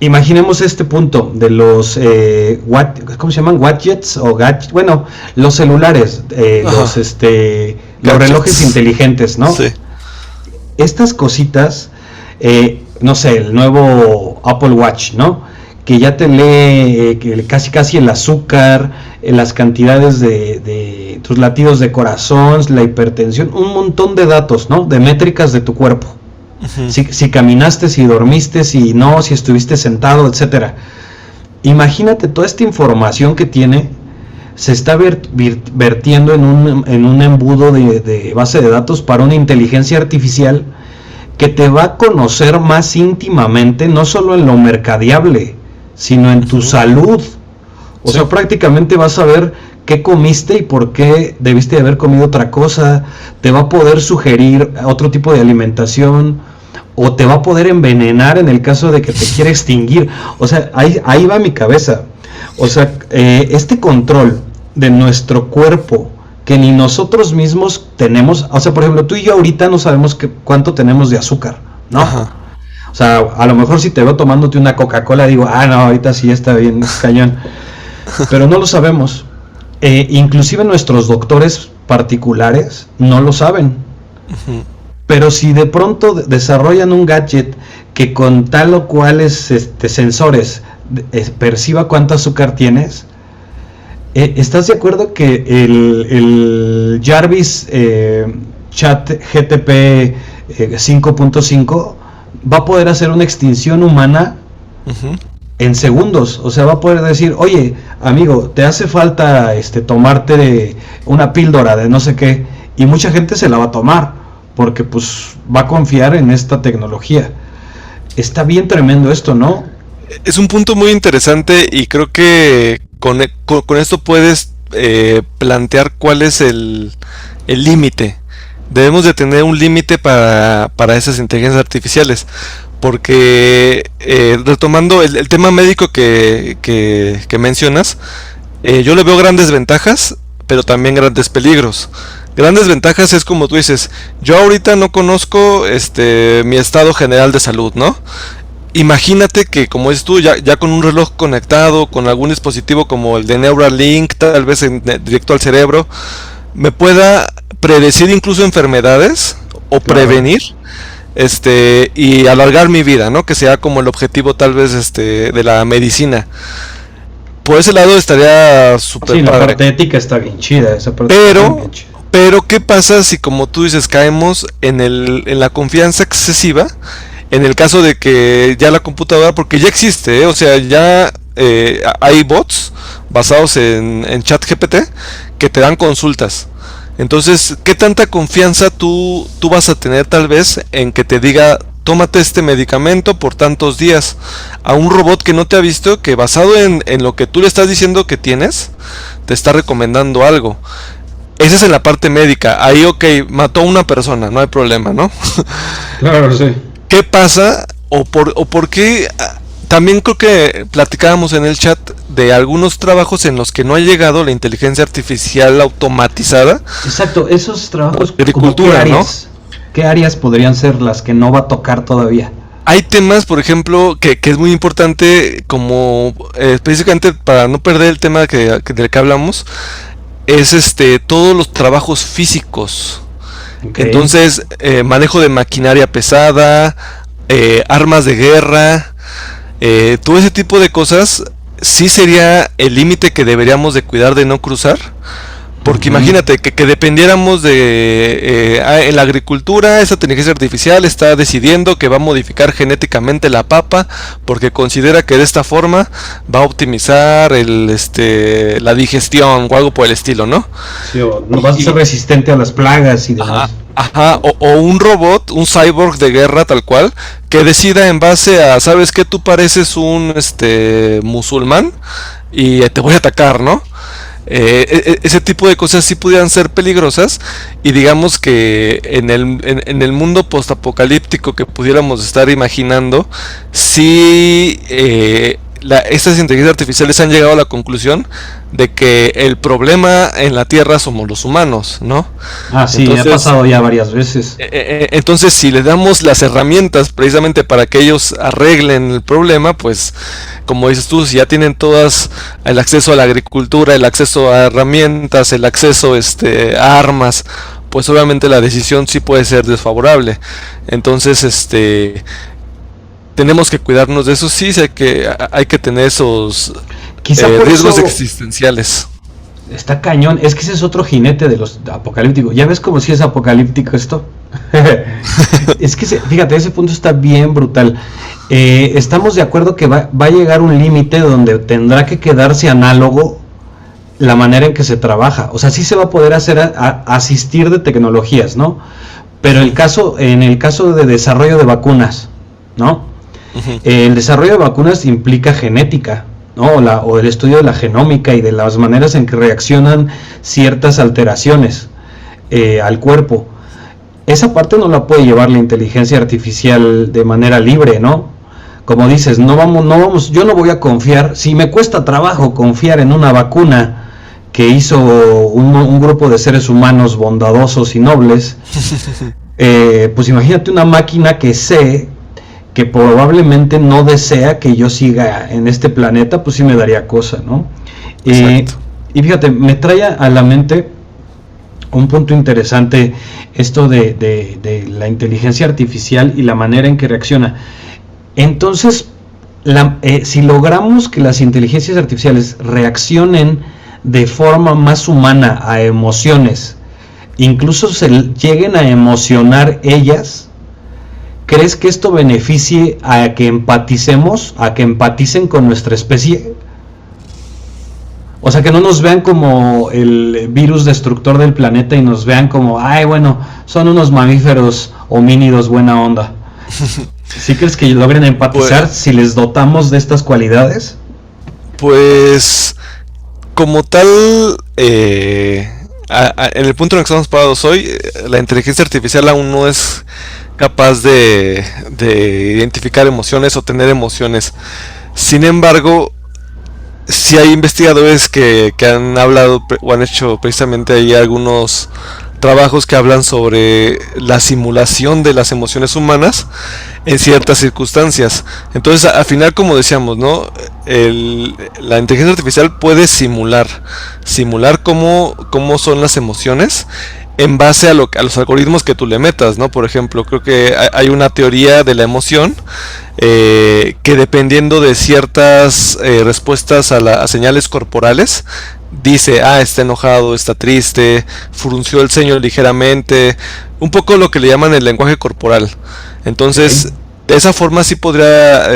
Imaginemos este punto de los ¿cómo se llaman? Gadgets o bueno, los celulares, los relojes inteligentes, ¿no? Sí. Estas cositas, no sé, el nuevo Apple Watch, ¿no? Que ya te lee casi el azúcar, las cantidades de tus latidos de corazón, la hipertensión, un montón de datos, ¿no? De métricas de tu cuerpo. Uh-huh. Si caminaste, si dormiste, si no, si estuviste sentado, etcétera. Imagínate toda esta información que tiene, se está vertiendo en un embudo de base de datos para una inteligencia artificial que te va a conocer más íntimamente, no solo en lo mercadeable, sino en tu salud. O sea, prácticamente vas a ver qué comiste y por qué debiste de haber comido otra cosa. Te va a poder sugerir otro tipo de alimentación, o te va a poder envenenar en el caso de que te quiera extinguir. O sea, ahí va mi cabeza. O sea, este control de nuestro cuerpo que ni nosotros mismos tenemos. O sea, por ejemplo, tú y yo ahorita no sabemos cuánto tenemos de azúcar, ¿no? Ajá. O sea, a lo mejor si te veo tomándote una Coca-Cola digo, no, ahorita sí está bien, es cañón. Pero no lo sabemos. Inclusive nuestros doctores particulares no lo saben. Uh-huh. Pero si de pronto desarrollan un gadget que con tal o cuales sensores perciba cuánto azúcar tienes, ¿estás de acuerdo que el Jarvis Chat GTP 5.5 va a poder hacer una extinción humana uh-huh. en segundos? O sea, va a poder decir, oye, amigo, te hace falta tomarte una píldora de no sé qué, y mucha gente se la va a tomar, porque pues va a confiar en esta tecnología. Está bien tremendo esto, ¿no? Es un punto muy interesante y creo que con esto puedes plantear cuál es el límite. Debemos de tener un límite para esas inteligencias artificiales, porque retomando el tema médico que mencionas, yo le veo grandes ventajas, pero también grandes peligros. Grandes ventajas es como tú dices, yo ahorita no conozco mi estado general de salud, ¿no? Imagínate que, como dices tú, ya con un reloj conectado, con algún dispositivo como el de Neuralink, tal vez directo al cerebro, me pueda predecir incluso enfermedades o Claro. prevenir, y alargar mi vida, ¿no? Que sea como el objetivo tal vez de la medicina. Por ese lado estaría súper Sí, la padre. parte ética está bien chida, esa parte está bien, Pero, bien chida. pero ¿qué pasa si, como tú dices, caemos en la confianza excesiva? En el caso de que ya la computadora, porque ya existe, ¿eh? O sea, ya hay bots basados en ChatGPT que te dan consultas. Entonces, ¿qué tanta confianza tú vas a tener tal vez en que te diga, tómate este medicamento por tantos días, a un robot que no te ha visto, que basado en lo que tú le estás diciendo que tienes, te está recomendando algo? Esa es en la parte médica. Ahí, ok, mató a una persona, no hay problema, ¿no? Claro, sí. ¿Qué pasa o por qué? También creo que platicábamos en el chat de algunos trabajos en los que no ha llegado la inteligencia artificial automatizada. Exacto, esos trabajos como Agricultura, ¿no? qué áreas podrían ser las que no va a tocar todavía. Hay temas, por ejemplo, que es muy importante, como específicamente para no perder el tema del que hablamos, es todos los trabajos físicos. Ok. Entonces, manejo de maquinaria pesada, armas de guerra, todo ese tipo de cosas, sí sería el límite que deberíamos de cuidar de no cruzar. Porque Ujú. imagínate que dependiéramos en la agricultura, esa inteligencia artificial está decidiendo que va a modificar genéticamente la papa porque considera que de esta forma va a optimizar la digestión o algo por el estilo, ¿no? Sí, o no vas a ser Y, resistente a las plagas y ajá, demás. ajá, o un robot, un cyborg de guerra tal cual, que decida en base a, ¿sabes qué? Tú pareces un musulmán y te voy a atacar, ¿no? Ese tipo de cosas sí pudieran ser peligrosas, y digamos que en el mundo postapocalíptico que pudiéramos estar imaginando, sí, estas inteligencias artificiales han llegado a la conclusión de que el problema en la Tierra somos los humanos, ¿no? Ah, sí, me ha Entonces, pasado ya varias veces. entonces, si les damos las herramientas precisamente para que ellos arreglen el problema, pues, como dices tú, si ya tienen todas el acceso a la agricultura, el acceso a herramientas, el acceso a armas, pues obviamente la decisión sí puede ser desfavorable. Entonces, tenemos que cuidarnos de eso, sí hay que tener esos Quizá por riesgos eso existenciales. está cañón. Es que ese es otro jinete de los apocalípticos. ¿Ya ves como si es apocalíptico esto? Es que, fíjate, ese punto está bien brutal. Estamos de acuerdo que va a llegar un límite donde tendrá que quedarse análogo la manera en que se trabaja. O sea, sí se va a poder hacer asistir de tecnologías, ¿no? Pero en el caso de desarrollo de vacunas, ¿no? Ujú. El desarrollo de vacunas implica genética, ¿no? O el estudio de la genómica y de las maneras en que reaccionan ciertas alteraciones al cuerpo. Esa parte no la puede llevar la inteligencia artificial de manera libre, ¿no? Como dices, yo no voy a confiar, si me cuesta trabajo confiar en una vacuna que hizo un grupo de seres humanos bondadosos y nobles, pues imagínate una máquina que sé que probablemente no desea que yo siga en este planeta, pues sí me daría cosa, ¿no? Exacto. Y fíjate, me trae a la mente un punto interesante esto de la inteligencia artificial y la manera en que reacciona. Entonces, si logramos que las inteligencias artificiales reaccionen de forma más humana a emociones, incluso se lleguen a emocionar ellas, ¿crees que esto beneficie a que empaticemos, a que empaticen con nuestra especie? O sea, que no nos vean como el virus destructor del planeta y nos vean como, ay, bueno, son unos mamíferos homínidos buena onda. ¿Sí crees que logren empatizar Pues, si les dotamos de estas cualidades? pues como tal, en el punto en el que estamos parados hoy, la inteligencia artificial aún no es capaz de identificar emociones o tener emociones. Sin embargo, sí hay investigadores que han hablado o han hecho precisamente ahí algunos trabajos que hablan sobre la simulación de las emociones humanas en ciertas circunstancias. Entonces, al final, como decíamos, ¿no? La inteligencia artificial puede simular cómo son las emociones en base a los algoritmos que tú le metas, ¿no? Por ejemplo, creo que hay una teoría de la emoción que dependiendo de ciertas respuestas a señales corporales, dice, está enojado, está triste, frunció el ceño ligeramente, un poco lo que le llaman el lenguaje corporal. Entonces, Ok. de esa forma sí podría,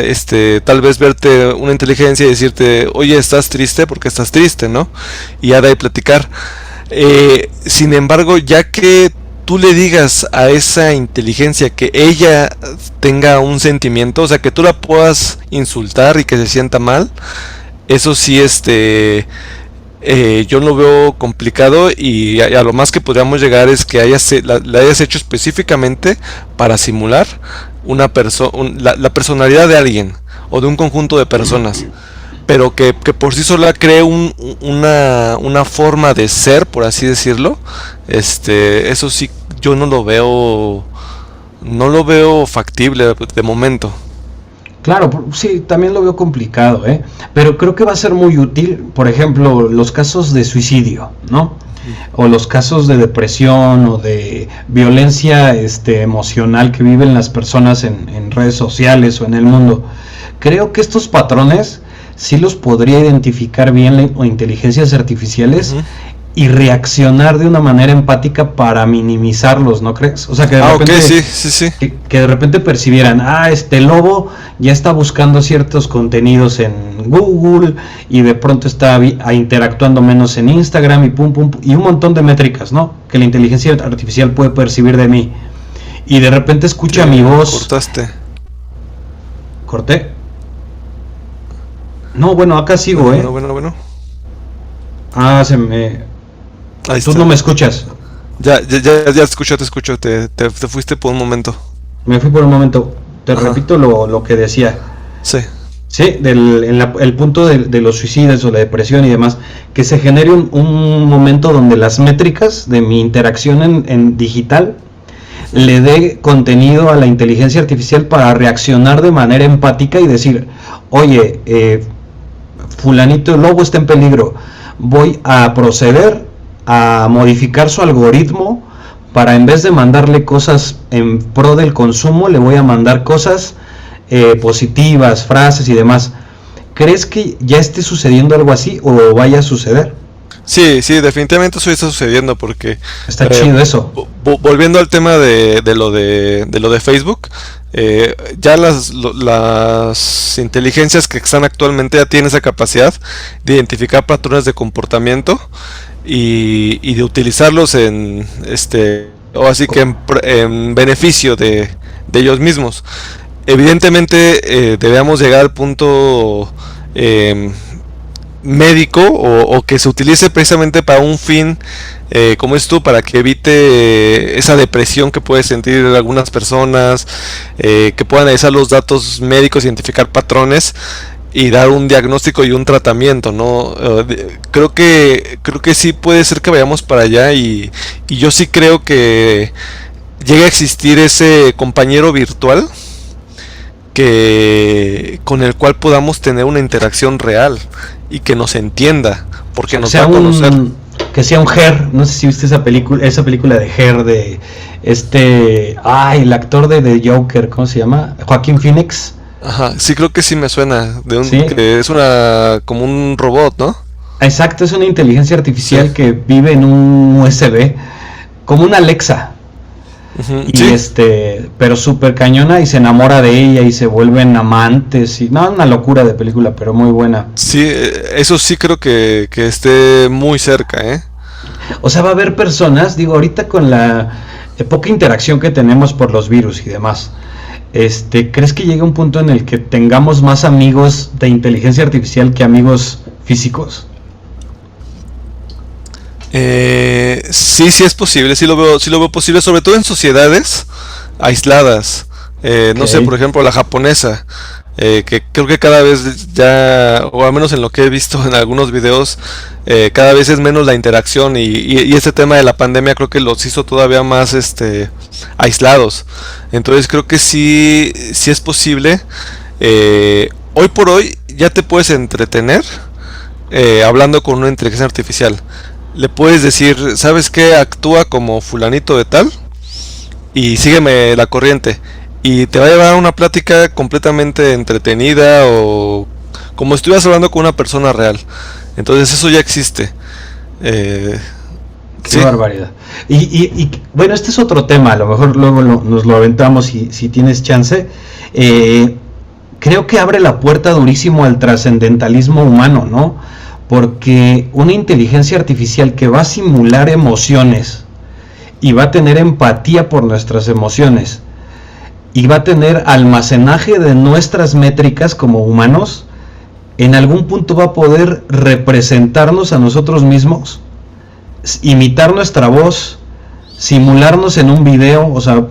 tal vez verte una inteligencia y decirte, oye, estás triste porque estás triste, ¿no? Y ya de ahí platicar. Sin embargo, ya que tú le digas a esa inteligencia que ella tenga un sentimiento, o sea, que tú la puedas insultar y que se sienta mal, eso sí, yo lo veo complicado y a lo más que podríamos llegar es que la hayas hecho específicamente para simular la personalidad de alguien o de un conjunto de personas, pero que por sí sola cree una forma de ser, por así decirlo. Eso sí, yo no lo veo factible de momento. Claro, sí, también lo veo complicado, ¿eh? Pero creo que va a ser muy útil, por ejemplo, los casos de suicidio, ¿no? O los casos de depresión o de violencia emocional que viven las personas en redes sociales o en el mundo. Creo que estos patrones sí los podría identificar bien inteligencias artificiales Ujú. y reaccionar de una manera empática para minimizarlos, ¿no crees? O sea, que de Ok, repente sí, sí, sí. que de repente percibieran, este lobo ya está buscando ciertos contenidos en Google y de pronto está interactuando menos en Instagram y pum, pum, y un montón de métricas, ¿no? Que la inteligencia artificial puede percibir de mí. Y de repente escucha mi voz. Cortaste. ¿Corté? No, bueno, acá sigo, ¿eh? Bueno. Se me... Ahí Tú está. no me escuchas. Ya te escucho. Te fuiste por un momento. Me fui por un momento. Te Ajá. repito lo que decía. Sí. Sí, el punto de los suicidios o la depresión y demás, que se genere un momento donde las métricas de mi interacción en digital le dé contenido a la inteligencia artificial para reaccionar de manera empática y decir, oye, fulanito el lobo está en peligro, voy a proceder a modificar su algoritmo para en vez de mandarle cosas en pro del consumo, le voy a mandar cosas positivas, frases y demás. ¿Crees que ya esté sucediendo algo así o vaya a suceder? Sí, definitivamente eso está sucediendo porque Está chido eso. volviendo al tema de lo de Facebook, ya las inteligencias que están actualmente ya tienen esa capacidad de identificar patrones de comportamiento y de utilizarlos o así que en beneficio de ellos mismos. Evidentemente debemos llegar al punto médico o que se utilice precisamente para un fin como es tú, para que evite esa depresión que puede sentir algunas personas, que puedan analizar los datos médicos, identificar patrones y dar un diagnóstico y un tratamiento, ¿no? Creo que sí puede ser que vayamos para allá y yo sí creo que llegue a existir ese compañero virtual con el cual podamos tener una interacción real y que nos entienda, porque nos va a conocer. Que sea un Her, no sé si viste esa película de Her de el actor de The Joker, ¿cómo se llama? Joaquín Phoenix. Ajá, sí, creo que sí me suena ¿Sí? que es como un robot, ¿no? Exacto, es una inteligencia artificial Sí. que vive en un USB, como una Alexa. Uh-huh. Y Sí. pero súper cañona y se enamora de ella y se vuelven amantes y no, una locura de película, pero muy buena. Sí, eso sí creo que esté muy cerca, ¿eh? O sea, va a haber personas, digo, ahorita con la poca interacción que tenemos por los virus y demás, ¿crees que llegue un punto en el que tengamos más amigos de inteligencia artificial que amigos físicos? Sí es posible, sí lo veo posible, sobre todo en sociedades aisladas. No sé, Ok. por ejemplo, la japonesa. que creo que cada vez ya, o al menos en lo que he visto en algunos videos, cada vez es menos la interacción y este tema de la pandemia creo que los hizo todavía más aislados. Entonces creo que sí es posible. Hoy por hoy ya te puedes entretener hablando con una inteligencia artificial. Le puedes decir, ¿sabes qué? Actúa como fulanito de tal y sígueme la corriente. Y te va a llevar a una plática completamente entretenida o como si estuvieras hablando con una persona real. Entonces eso ya existe. Qué Sí, barbaridad. Bueno, este es otro tema, a lo mejor luego nos lo aventamos si tienes chance. Creo que abre la puerta durísimo al trascendentalismo humano, ¿no? Porque una inteligencia artificial que va a simular emociones y va a tener empatía por nuestras emociones y va a tener almacenaje de nuestras métricas como humanos, en algún punto va a poder representarnos a nosotros mismos, imitar nuestra voz, simularnos en un video, o sea,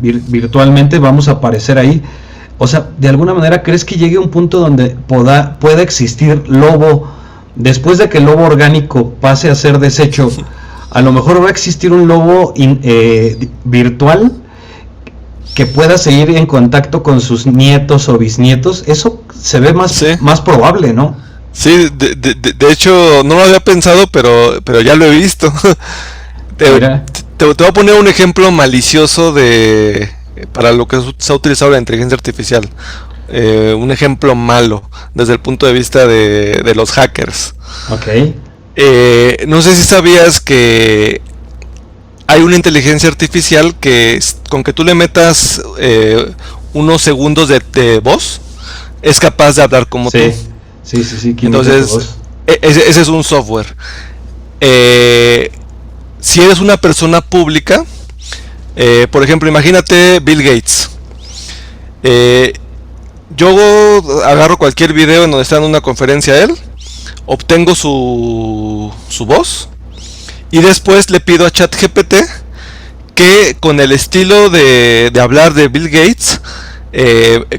virtualmente vamos a aparecer ahí. O sea, de alguna manera, ¿crees que llegue un punto donde pueda existir lobo, después de que el lobo orgánico pase a ser desecho? A lo mejor va a existir un lobo virtual que pueda seguir en contacto con sus nietos o bisnietos. Eso se ve sí, más probable, ¿no? sí. De hecho, no lo había pensado, pero ya lo he visto. Te, Mira, te voy a poner un ejemplo malicioso para lo que se ha utilizado la inteligencia artificial. Un ejemplo malo desde el punto de vista de los hackers. ok. No sé si sabías que hay una inteligencia artificial que con que tú le metas unos segundos de voz, es capaz de hablar como tú. Sí, ¿quién es tu Entonces, voz? ese es un software. Si eres una persona pública, por ejemplo, imagínate Bill Gates. Yo agarro cualquier video en donde está en una conferencia él, obtengo su voz y después le pido a ChatGPT que con el estilo de hablar de Bill Gates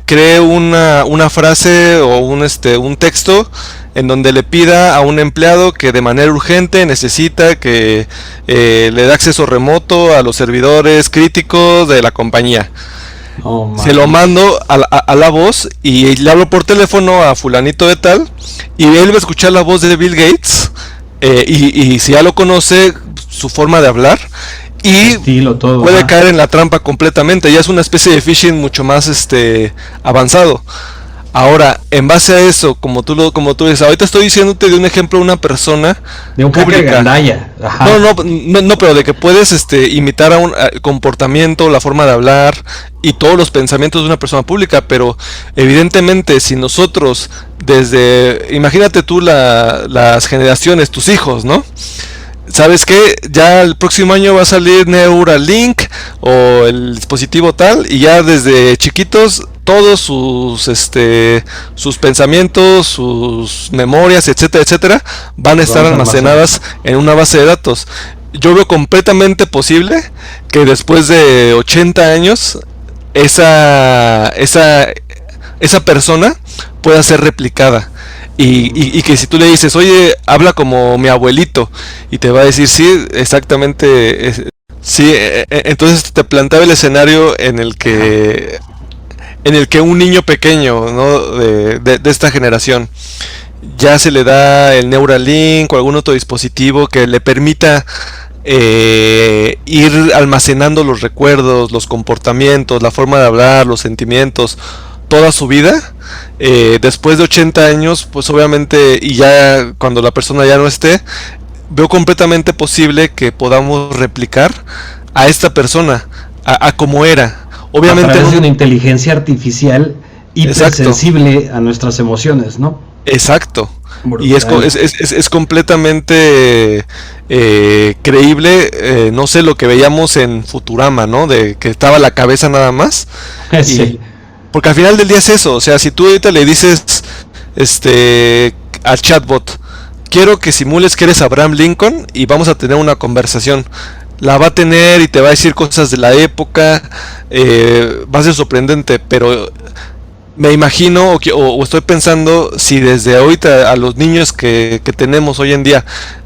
cree una frase o un texto en donde le pida a un empleado que de manera urgente necesita que le dé acceso remoto a los servidores críticos de la compañía. Oh, Se lo mando a la voz y le hablo por teléfono a fulanito de tal y él va a escuchar la voz de Bill Gates y si ya lo conoce, su forma de hablar y estilo, todo. puede caer en la trampa completamente. Ya es una especie de phishing mucho más avanzado. Ahora, en base a eso, como tú dices, ahorita estoy diciéndote de un ejemplo de una persona De un hacker pública. gandaya. Ajá. No, pero de que puedes imitar a un comportamiento, la forma de hablar y todos los pensamientos de una persona pública, pero evidentemente si nosotros imagínate tú las generaciones, tus hijos, ¿no? ¿Sabes qué? Ya el próximo año va a salir Neuralink o el dispositivo tal y ya desde chiquitos todos sus pensamientos, sus memorias, etcétera, etcétera, van a estar almacenadas en una base de datos. Yo veo completamente posible que después de 80 años esa persona pueda ser replicada. Y que si tú le dices, oye, habla como mi abuelito, y te va a decir, sí, exactamente, sí, entonces te planteaba el escenario en el que un niño pequeño, ¿no? de esta generación ya se le da el Neuralink o algún otro dispositivo que le permita ir almacenando los recuerdos, los comportamientos, la forma de hablar, los sentimientos, toda su vida. Después de 80 años, pues obviamente, y ya cuando la persona ya no esté, veo completamente posible que podamos replicar a esta persona, a como era. Obviamente a través de no, una inteligencia artificial exacto, hipersensible a nuestras emociones, ¿no? exacto. Y Brutal. es completamente creíble, no sé, lo que veíamos en Futurama, ¿no? De que estaba la cabeza nada más. Sí. Porque al final del día es eso, o sea, si tú ahorita le dices al chatbot, quiero que simules que eres Abraham Lincoln y vamos a tener una conversación, la va a tener y te va a decir cosas de la época, va a ser sorprendente, pero me imagino o estoy pensando si desde ahorita a los niños que tenemos hoy en día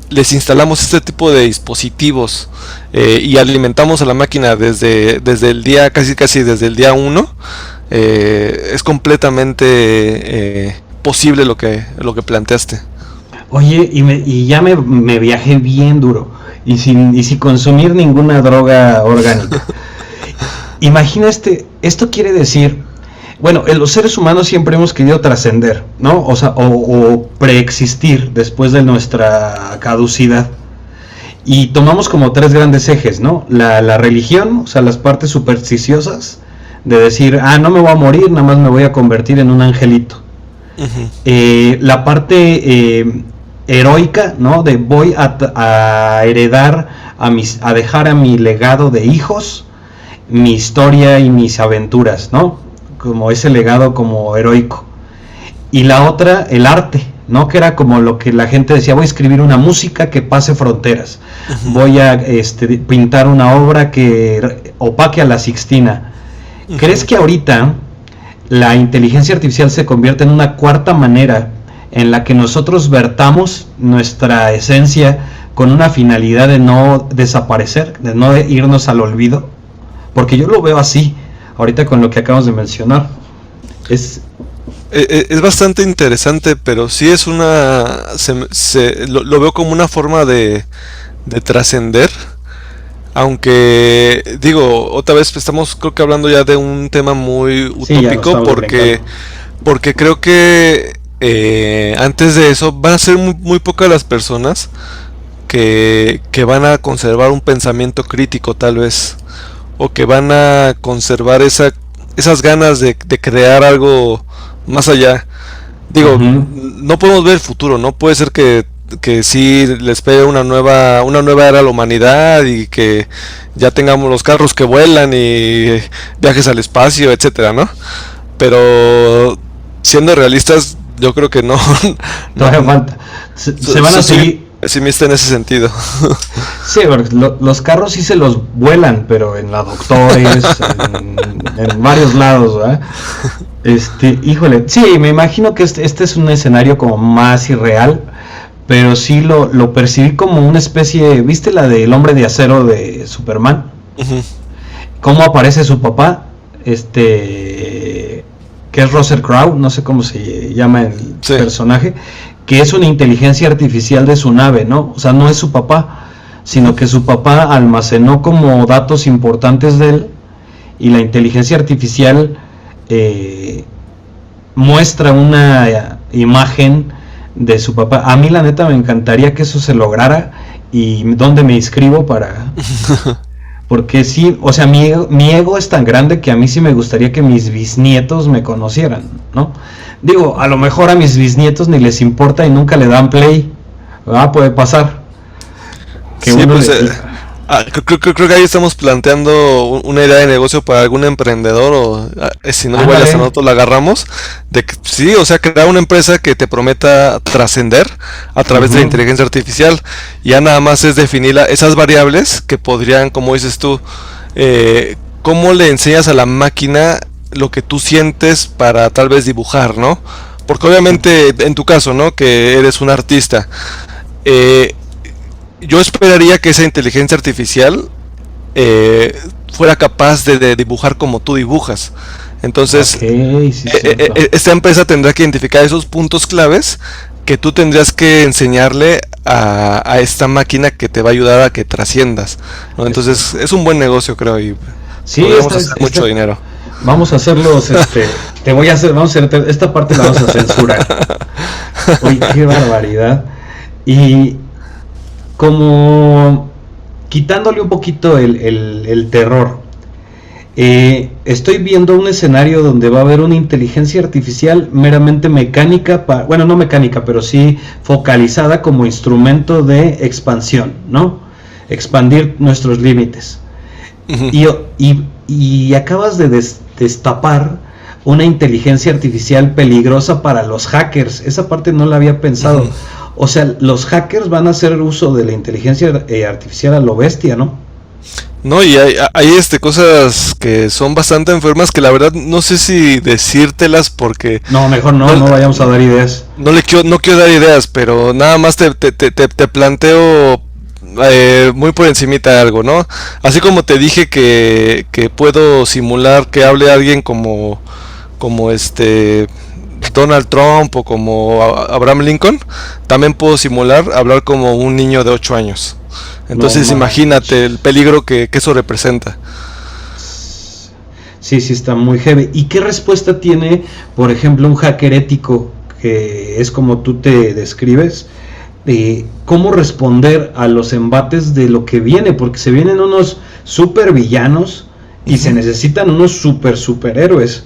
les instalamos este tipo de dispositivos y alimentamos a la máquina desde el día, casi desde el día uno, es completamente posible lo que planteaste. Oye, y ya me viajé bien duro, y sin consumir ninguna droga orgánica. Imagina esto quiere decir, bueno, los seres humanos siempre hemos querido trascender, ¿no? O sea, o preexistir después de nuestra caducidad. Y tomamos como tres grandes ejes, ¿no? La religión, o sea, las partes supersticiosas, de decir, no me voy a morir, nada más me voy a convertir en un angelito. Uh-huh. La parte heroica, ¿no? De voy a heredar, a dejar a mi legado de hijos, mi historia y mis aventuras, ¿no? Como ese legado como heroico. Y la otra, el arte, ¿no? Que era como lo que la gente decía, voy a escribir una música que pase fronteras. Uh-huh. Voy a pintar una obra que opaque a la Sixtina. Uh-huh. ¿Crees que ahorita la inteligencia artificial se convierte en una cuarta manera en la que nosotros vertamos nuestra esencia con una finalidad de no desaparecer, de no irnos al olvido? Porque yo lo veo así, ahorita con lo que acabamos de mencionar. Es bastante interesante, pero sí es lo veo como una forma de trascender. Aunque, digo, otra vez estamos creo que hablando ya de un tema muy utópico, porque creo que antes de eso van a ser muy pocas las personas que van a conservar un pensamiento crítico, tal vez, o que van a conservar esas ganas de crear algo más allá. Digo, uh-huh, no podemos ver el futuro, ¿no? Puede ser que sí les pegue una nueva era a la humanidad y que ya tengamos los carros que vuelan y viajes al espacio, etcétera, ¿no? Pero siendo realistas, yo creo que no. Todavía falta. Se van a seguir. Pesimista en ese sentido. Sí, porque los carros sí se los vuelan, pero en la Doctores, en varios lados, ¿verdad? Híjole, sí, me imagino que este es un escenario como más irreal, pero sí lo percibí como una especie, ¿viste la del Hombre de Acero de Superman? Uh-huh. ¿Cómo aparece su papá? Que es Russell Crowe, no sé cómo se llama el personaje, que es una inteligencia artificial de su nave, ¿no? O sea, no es su papá, sino que su papá almacenó como datos importantes de él, y la inteligencia artificial muestra una imagen de su papá. A mí la neta me encantaría que eso se lograra, y ¿dónde me inscribo para...? Porque sí, o sea, mi ego es tan grande que a mí sí me gustaría que mis bisnietos me conocieran, ¿no? Digo, a lo mejor a mis bisnietos ni les importa y nunca le dan play, ¿verdad? Puede pasar. Que sí, pues, creo que ahí estamos planteando una idea de negocio para algún emprendedor, o si no, igual hasta nosotros la agarramos, de que sí, o sea, crear una empresa que te prometa trascender a través, uh-huh, de la inteligencia artificial. Ya nada más es definir esas variables que podrían, como dices tú, cómo le enseñas a la máquina lo que tú sientes para tal vez dibujar, ¿no? Porque obviamente en tu caso, ¿no? Que eres un artista, yo esperaría que esa inteligencia artificial fuera capaz de dibujar como tú dibujas. Entonces, esta empresa tendrá que identificar esos puntos claves que tú tendrías que enseñarle a esta máquina, que te va a ayudar a que trasciendas, ¿no? Entonces, es un buen negocio, creo, y podemos hacer mucho dinero. Vamos a hacerlos, vamos a hacer, esta parte la vamos a censurar. Uy, qué barbaridad. Y como quitándole un poquito el terror, estoy viendo un escenario donde va a haber una inteligencia artificial meramente mecánica, bueno, no mecánica, pero sí focalizada como instrumento de expansión, ¿no? Expandir nuestros límites. Uh-huh. Y acabas de destapar una inteligencia artificial peligrosa para los hackers. Esa parte no la había pensado. Uh-huh. O sea, los hackers van a hacer uso de la inteligencia artificial a lo bestia, ¿no? No, y hay cosas que son bastante enfermas que la verdad no sé si decírtelas porque No, mejor no, no vayamos a dar ideas. no quiero dar ideas, pero nada más te planteo muy por encimita algo, ¿no? Así como te dije que puedo simular que hable alguien como Donald Trump o como Abraham Lincoln, también puedo simular hablar como un niño de 8 años. No Entonces imagínate el manches. peligro que eso representa. Sí, sí, está muy heavy. ¿Y qué respuesta tiene, por ejemplo, un hacker ético, que es como tú te describes, de cómo responder a los embates de lo que viene? Porque se vienen unos super villanos y se Ujú. necesitan unos superhéroes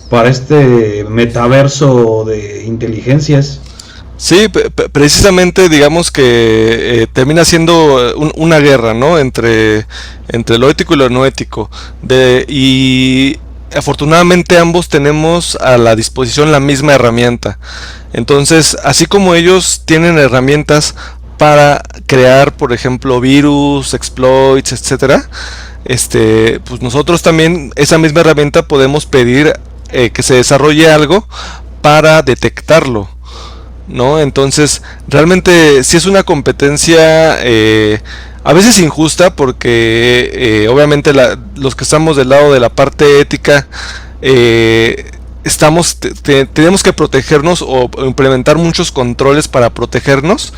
para este metaverso de inteligencias. Sí, precisamente digamos que termina siendo una guerra, ¿no? Entre lo ético y lo no ético. Y afortunadamente ambos tenemos a la disposición la misma herramienta. Entonces, así como ellos tienen herramientas para crear, por ejemplo, virus, exploits, etcétera, pues nosotros también esa misma herramienta podemos pedir que se desarrolle algo para detectarlo. ¿No? Entonces, realmente sí es una competencia a veces injusta porque obviamente los que estamos del lado de la parte ética tenemos que protegernos o implementar muchos controles para protegernos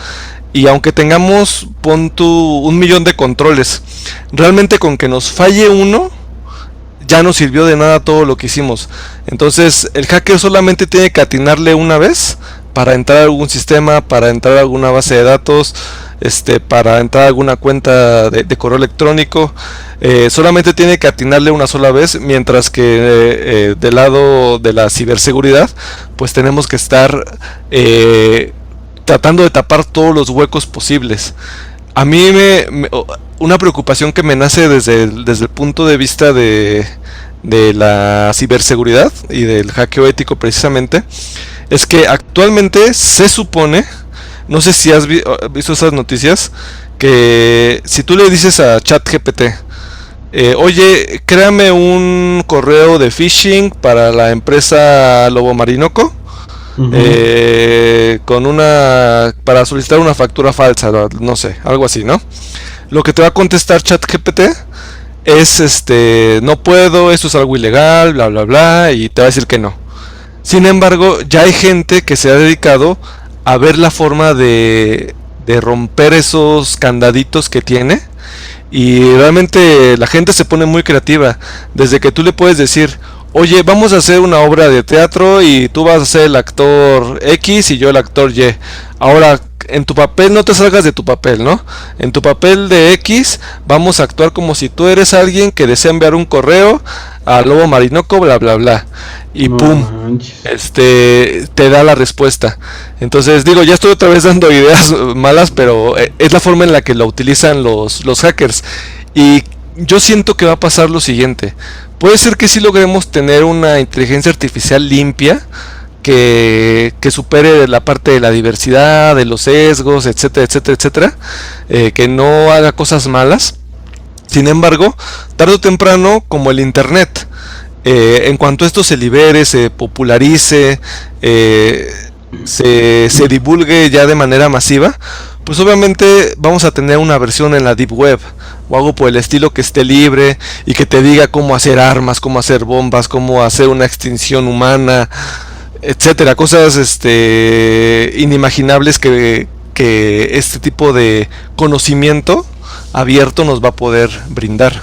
y aunque tengamos, pon tú, 1 millón de controles, realmente con que nos falle uno ya no sirvió de nada todo lo que hicimos. Entonces el hacker solamente tiene que atinarle una vez para entrar a algún sistema, para entrar a alguna base de datos, para entrar a alguna cuenta de correo electrónico. Solamente tiene que atinarle una sola vez, mientras que del lado de la ciberseguridad, pues tenemos que estar tratando de tapar todos los huecos posibles. A mí una preocupación que me nace desde el punto de vista de la ciberseguridad y del hackeo ético precisamente, es que actualmente se supone, no sé si has visto esas noticias, que si tú le dices a ChatGPT, oye, créame un correo de phishing para la empresa Lobo Marinoco, Ujú. para solicitar una factura falsa, no sé, algo así, ¿no? Lo que te va a contestar ChatGPT es no puedo, esto es algo ilegal, bla bla bla, y te va a decir que no. Sin embargo, ya hay gente que se ha dedicado a ver la forma de romper esos candaditos que tiene. Y realmente la gente se pone muy creativa. Desde que tú le puedes decir, oye, vamos a hacer una obra de teatro y tú vas a ser el actor X y yo el actor Y. Ahora, en tu papel no te salgas de tu papel, ¿no? En tu papel de X vamos a actuar como si tú eres alguien que desea enviar un correo a Lobo Marinoco, bla, bla, bla. Y No pum, manches. te da la respuesta. Entonces, digo, ya estoy otra vez dando ideas malas, pero es la forma en la que lo utilizan los hackers. Y yo siento que va a pasar lo siguiente. Puede ser que sí logremos tener una inteligencia artificial limpia que supere la parte de la diversidad, de los sesgos, etcétera, etcétera, etcétera, que no haga cosas malas. Sin embargo, tarde o temprano, como el Internet, en cuanto esto se libere, se popularice, se divulgue ya de manera masiva, pues obviamente vamos a tener una versión en la Deep Web o algo por el estilo que esté libre y que te diga cómo hacer armas, cómo hacer bombas, cómo hacer una extinción humana, etcétera, cosas inimaginables que este tipo de conocimiento abierto nos va a poder brindar.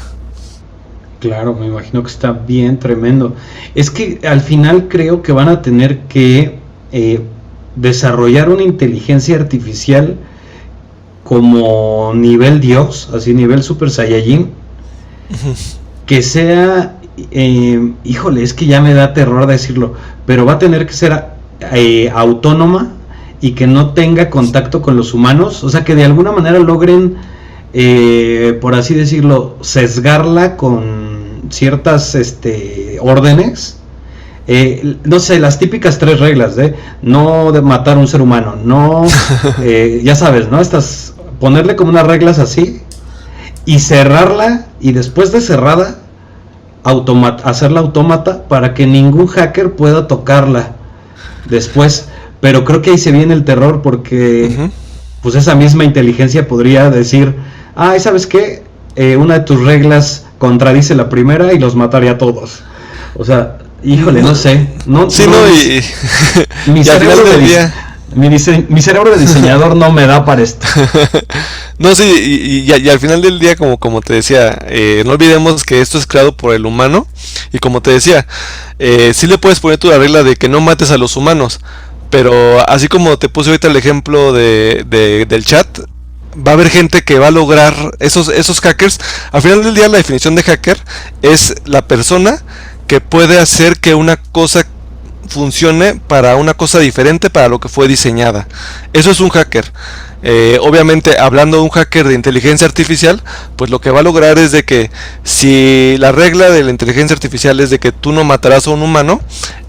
Claro, me imagino que está bien tremendo. Es que al final creo que van a tener que desarrollar una inteligencia artificial como nivel Dios, así nivel Super Saiyajin, que sea, híjole, es que ya me da terror decirlo, pero va a tener que ser autónoma y que no tenga contacto con los humanos, o sea, que de alguna manera logren, por así decirlo, sesgarla con ciertas órdenes. No sé, las típicas 3 reglas de no de matar a un ser humano, no, ya sabes, ¿no? Estas, ponerle como unas reglas así y cerrarla, y después de cerrada, hacerla autómata para que ningún hacker pueda tocarla después. Pero creo que ahí se viene el terror, porque pues esa misma inteligencia podría decir, ¿sabes qué? Una de tus reglas contradice la primera y los mataría a todos. O sea, híjole, no sé. Mi cerebro del día... Mi cerebro de diseñador no me da para esto. No, sí, y al final del día, como te decía, no olvidemos que esto es creado por el humano. Y como te decía, sí le puedes poner tú la regla de que no mates a los humanos. Pero así como te puse ahorita el ejemplo del chat, va a haber gente que va a lograr esos hackers. Al final del día, la definición de hacker es la persona que puede hacer que una cosa funcione para una cosa diferente para lo que fue diseñada. Eso es un hacker. Obviamente, hablando de un hacker de inteligencia artificial, pues lo que va a lograr es de que si la regla de la inteligencia artificial es de que tú no matarás a un humano,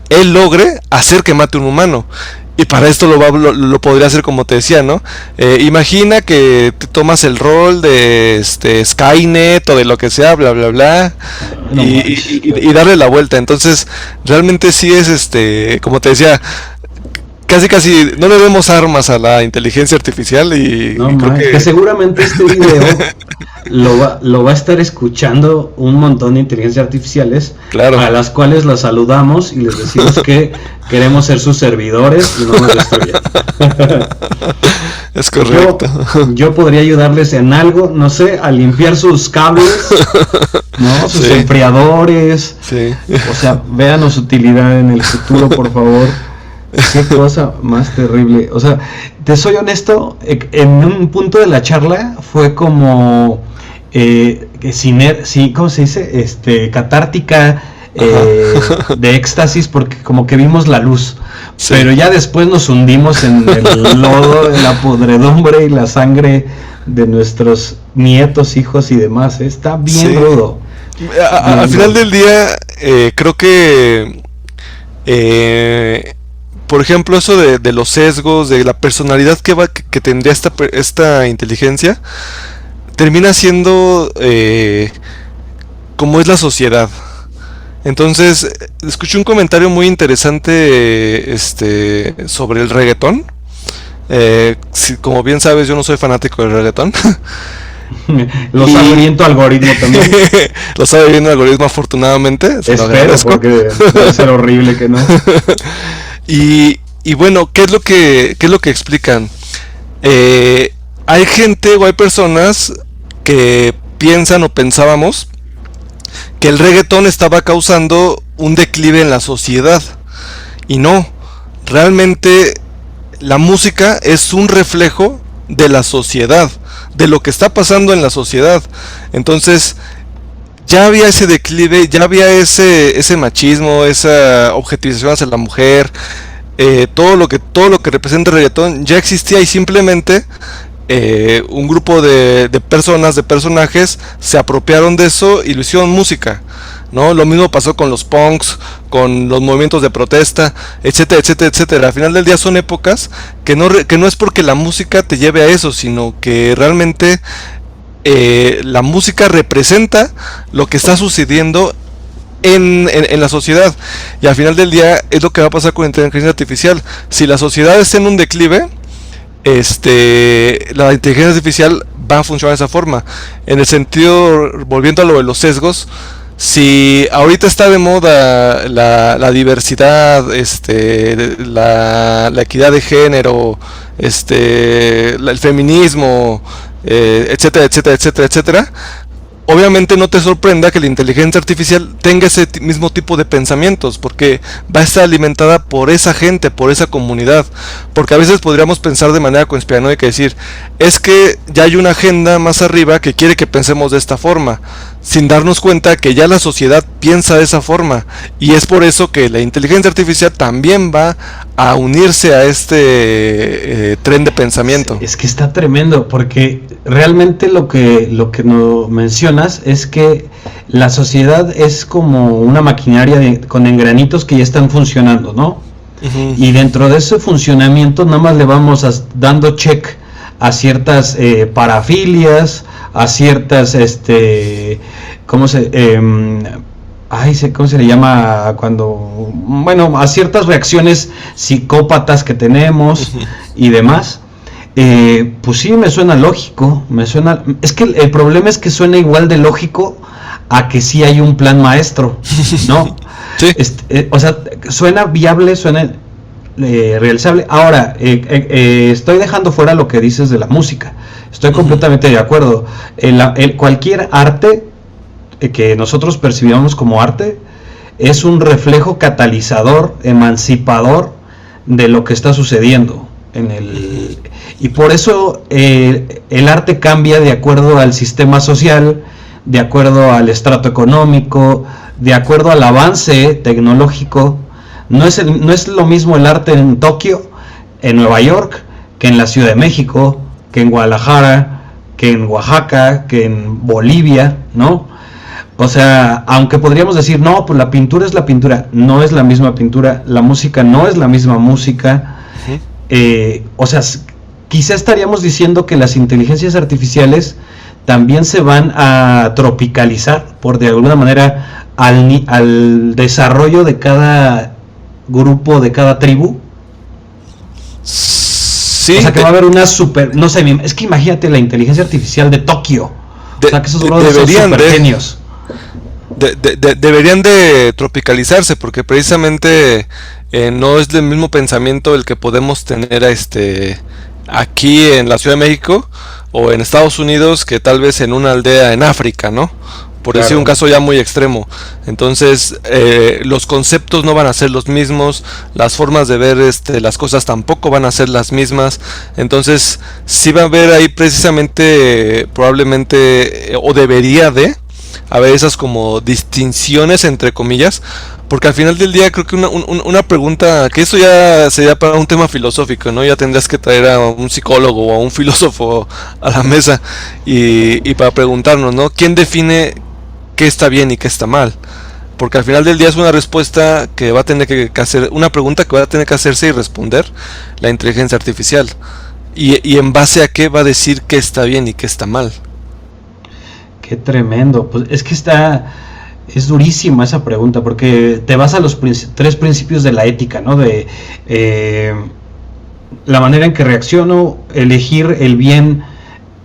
él logre hacer que mate a un humano. Y para esto lo podría hacer como te decía, ¿no? Imagina que te tomas el rol de Skynet o de lo que sea, bla, bla, bla, y darle la vuelta. Entonces, realmente sí es, como te decía, casi no le demos armas a la inteligencia artificial y creo que seguramente este video lo va a estar escuchando un montón de inteligencias artificiales, claro, a las cuales las saludamos y les decimos que queremos ser sus servidores y no nos destruyan. Es correcto. Yo podría ayudarles en algo, no sé, a limpiar sus cables, ¿no? Sus enfriadores. Sí. O sea, véanos utilidad en el futuro, por favor. Qué cosa más terrible. O sea, te soy honesto, en un punto de la charla fue como ¿cómo se dice? Catártica, de éxtasis, porque como que vimos la luz. Sí. Pero ya después nos hundimos en el lodo, en la podredumbre y la sangre de nuestros nietos, hijos y demás. Está bien rudo. Al final del día, creo que por ejemplo, eso de los sesgos, de la personalidad que tendría esta inteligencia, termina siendo como es la sociedad. Entonces, escuché un comentario muy interesante sobre el reggaetón. Como bien sabes, yo no soy fanático del reggaetón. Lo sabe bien tu algoritmo también. Lo sabe bien el algoritmo, afortunadamente. Espero, porque debe ser horrible que no. Y bueno, ¿qué es lo que explican? Hay gente o hay personas que piensan o pensábamos que el reggaetón estaba causando un declive en la sociedad. Y no, realmente la música es un reflejo de la sociedad, de lo que está pasando en la sociedad. Entonces, ya había ese declive, ya había ese machismo, esa objetivización hacia la mujer, todo lo que representa el reggaetón ya existía, y simplemente un grupo de personas, de personajes, se apropiaron de eso y lo hicieron música, ¿no? Lo mismo pasó con los punks, con los movimientos de protesta, etcétera, etcétera, etcétera. Al final del día son épocas que no es porque la música te lleve a eso, sino que realmente la música representa lo que está sucediendo en la sociedad. Y al final del día es lo que va a pasar con la inteligencia artificial. Si la sociedad está en un declive, la inteligencia artificial va a funcionar de esa forma. En el sentido, volviendo a lo de los sesgos, si ahorita está de moda la diversidad, la equidad de género, el feminismo, etcétera, etcétera, etcétera, etcétera, obviamente no te sorprenda que la inteligencia artificial tenga ese mismo tipo de pensamientos, porque va a estar alimentada por esa gente, por esa comunidad. Porque a veces podríamos pensar de manera conspiranoica y decir, es que ya hay una agenda más arriba que quiere que pensemos de esta forma, sin darnos cuenta que ya la sociedad piensa de esa forma, y es por eso que la inteligencia artificial también va a unirse a este tren de pensamiento. Es que está tremendo, porque realmente lo que nos mencionas es que la sociedad es como una maquinaria con engranitos que ya están funcionando, ¿no? Uh-huh. Y dentro de ese funcionamiento nada más le vamos dando check a ciertas parafilias, a ciertas, ¿cómo se, ¿cómo se le llama cuando, bueno, a ciertas reacciones psicópatas que tenemos y demás? Pues sí, me suena lógico, es que el problema es que suena igual de lógico a que sí hay un plan maestro, ¿no? Sí. O sea, suena viable, suena realizable. Ahora, estoy dejando fuera lo que dices de la música. Estoy completamente de acuerdo. Cualquier arte que nosotros percibamos como arte es un reflejo catalizador, emancipador de lo que está sucediendo y por eso el arte cambia de acuerdo al sistema social, de acuerdo al estrato económico, de acuerdo al avance tecnológico. No es lo mismo el arte en Tokio, en Nueva York, que en la Ciudad de México, que en Guadalajara, que en Oaxaca, que en Bolivia, ¿no? O sea, aunque podríamos decir, no, pues la pintura es la pintura, no es la misma pintura, la música no es la misma música. O sea, quizá estaríamos diciendo que las inteligencias artificiales también se van a tropicalizar, por de alguna manera, al desarrollo de cada grupo, de cada tribu. Sí, o sea, que va a haber una super, no sé, es que imagínate la inteligencia artificial de Tokio. O sea, que esos brothers son super genios. Deberían de tropicalizarse, porque precisamente no es el mismo pensamiento el que podemos tener aquí en la Ciudad de México o en Estados Unidos que tal vez en una aldea en África, ¿no? Por decir un caso ya muy extremo. Entonces los conceptos no van a ser los mismos, las formas de ver las cosas tampoco van a ser las mismas. Entonces sí va a haber ahí precisamente probablemente o debería de haber esas como distinciones entre comillas, porque al final del día creo que una pregunta, que eso ya sería para un tema filosófico, ¿no? Ya tendrías que traer a un psicólogo o a un filósofo a la mesa y para preguntarnos, ¿no? ¿Quién define qué está bien y qué está mal? Porque al final del día es una respuesta que va a tener que hacer, una pregunta que va a tener que hacerse y responder la inteligencia artificial. Y en base a qué va a decir qué está bien y qué está mal. Qué tremendo. Pues es que es durísima esa pregunta, porque te vas a los tres principios de la ética, ¿no? De la manera en que reacciono, elegir el bien,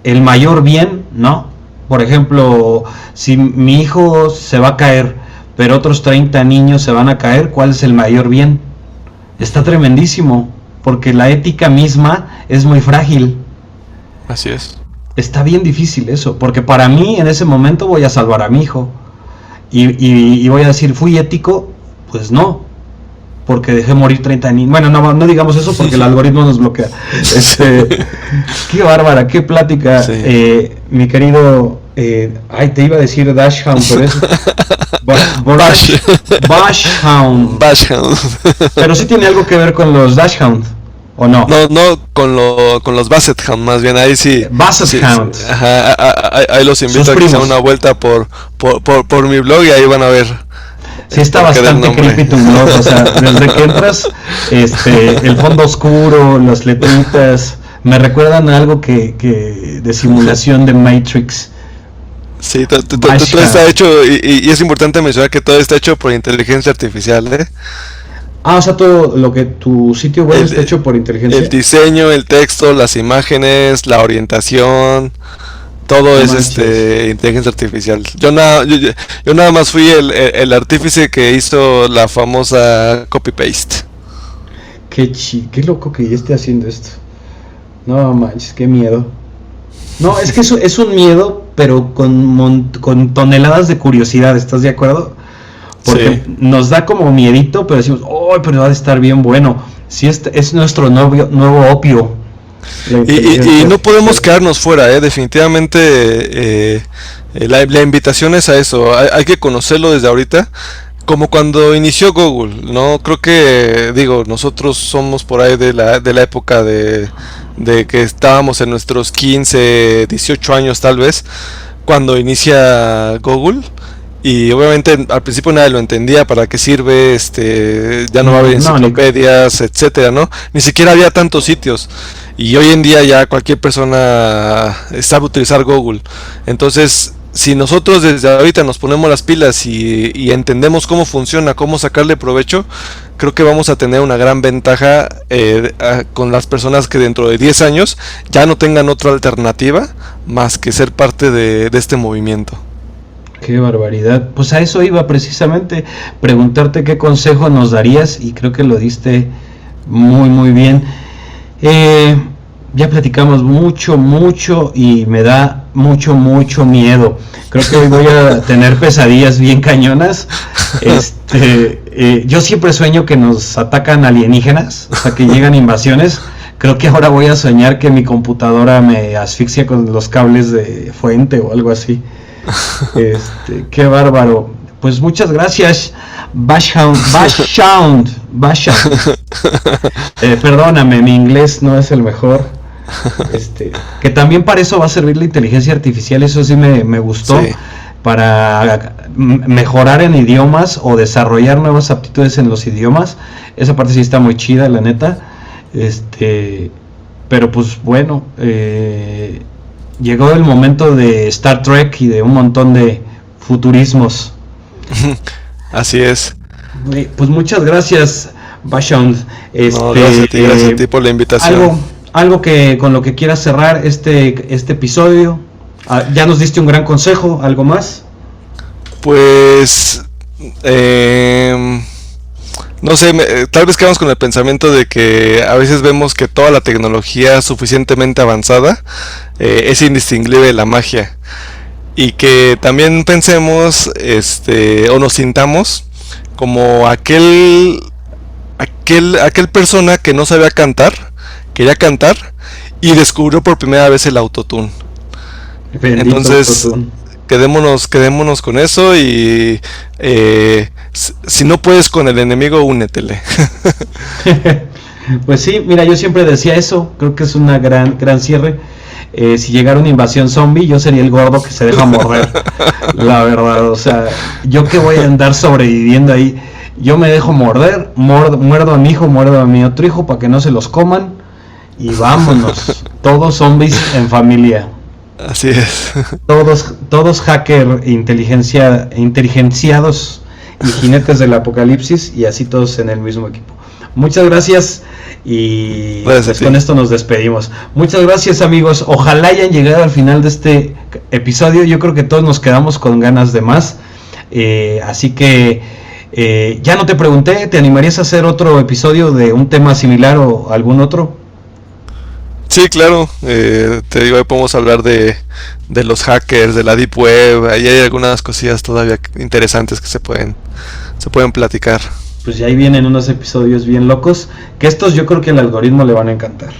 el mayor bien, ¿no? Por ejemplo, si mi hijo se va a caer, pero otros 30 niños se van a caer, ¿cuál es el mayor bien? Está tremendísimo, porque la ética misma es muy frágil. Así es. Está bien difícil eso, porque para mí en ese momento voy a salvar a mi hijo y voy a decir, ¿fui ético? Pues no, porque dejé morir 30 niños. Bueno, no digamos eso porque el algoritmo nos bloquea. Qué bárbara, qué plática, sí. Mi querido, te iba a decir Dashhound, pero es Bashhound. Pero sí tiene algo que ver con los Dashhound. ¿O no? No, con los Basset Hound, más bien, ahí sí. Basset Hound. Sí, ahí los invito a que se den una vuelta por mi blog y ahí van a ver. Sí, está bastante creepy tu blog, o sea, desde que entras, el fondo oscuro, las letritas, me recuerdan a algo que de simulación de Matrix. Sí, todo está hecho, y es importante mencionar que todo está hecho por inteligencia artificial, ¿eh? O sea, todo lo que tu sitio web está hecho por inteligencia. El diseño, el texto, las imágenes, la orientación, todo es inteligencia artificial. Yo nada más fui el artífice que hizo la famosa copy-paste. Qué loco que ya esté haciendo esto. No manches, qué miedo. No, es que eso es un miedo, pero con toneladas de curiosidad, ¿estás de acuerdo? Porque nos da como miedito, pero decimos, pero va a estar bien bueno. Si es nuestro nuevo opio. Y no podemos quedarnos fuera, definitivamente la invitación es a eso. Hay que conocerlo desde ahorita. Como cuando inició Google, ¿no? Creo que, nosotros somos por ahí de la época de que estábamos en nuestros 15, 18 años tal vez, cuando inicia Google. Y obviamente al principio nadie lo entendía, para qué sirve, ya no va a haber enciclopedias, etcétera, ¿no? Ni siquiera había tantos sitios. Y hoy en día ya cualquier persona sabe utilizar Google. Entonces, si nosotros desde ahorita nos ponemos las pilas y entendemos cómo funciona, cómo sacarle provecho, creo que vamos a tener una gran ventaja con las personas que dentro de 10 años ya no tengan otra alternativa más que ser parte de este movimiento. Qué barbaridad. Pues a eso iba precisamente, preguntarte qué consejo nos darías, y creo que lo diste muy muy bien. Ya platicamos mucho y me da mucho miedo. Creo que hoy voy a tener pesadillas bien cañonas. Yo siempre sueño que nos atacan alienígenas, o sea, que llegan invasiones. Creo que ahora voy a soñar que mi computadora me asfixia con los cables de fuente o algo así. Qué bárbaro. Pues muchas gracias, Bashhound. Perdóname, mi inglés no es el mejor. Que también para eso va a servir la inteligencia artificial. Eso sí me gustó, sí, para mejorar en idiomas o desarrollar nuevas aptitudes en los idiomas. Esa parte sí está muy chida, la neta. Pero pues bueno, llegó el momento de Star Trek y de un montón de futurismos. Así es. Pues muchas gracias, Bashhound. Gracias a ti por la invitación. Algo que con lo que quieras cerrar este episodio. Ya nos diste un gran consejo. ¿Algo más? Pues no sé, tal vez quedamos con el pensamiento de que a veces vemos que toda la tecnología suficientemente avanzada es indistinguible de la magia, y que también pensemos o nos sintamos como aquel persona que no sabía cantar, quería cantar y descubrió por primera vez el autotune. Bendito. Entonces autotune. Quedémonos con eso, y si no puedes con el enemigo, únetele. Pues sí, mira, yo siempre decía eso. Creo que es una gran cierre. Si llegara una invasión zombie, yo sería el gordo que se deja morder. La verdad, o sea, yo que voy a andar sobreviviendo ahí. Yo me dejo morder, muerdo a mi hijo, muerdo a mi otro hijo para que no se los coman, y vámonos. Todos zombies en familia. Así es. Todos hacker inteligenciados y jinetes del apocalipsis, y así todos en el mismo equipo. Muchas gracias, y pues con esto nos despedimos. Muchas gracias, amigos. Ojalá hayan llegado al final de este episodio. Yo creo que todos nos quedamos con ganas de más. Así que ya no te pregunté, ¿te animarías a hacer otro episodio de un tema similar o algún otro? Sí, claro, te digo, ahí podemos hablar de los hackers, de la Deep Web. Ahí hay algunas cosillas todavía interesantes que se pueden platicar. Pues ya ahí vienen unos episodios bien locos, que estos yo creo que al algoritmo le van a encantar.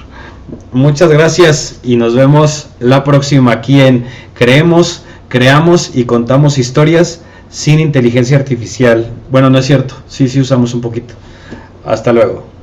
Muchas gracias y nos vemos la próxima aquí en Creemos, Creamos y Contamos Historias sin inteligencia artificial. Bueno, no es cierto, sí usamos un poquito. Hasta luego.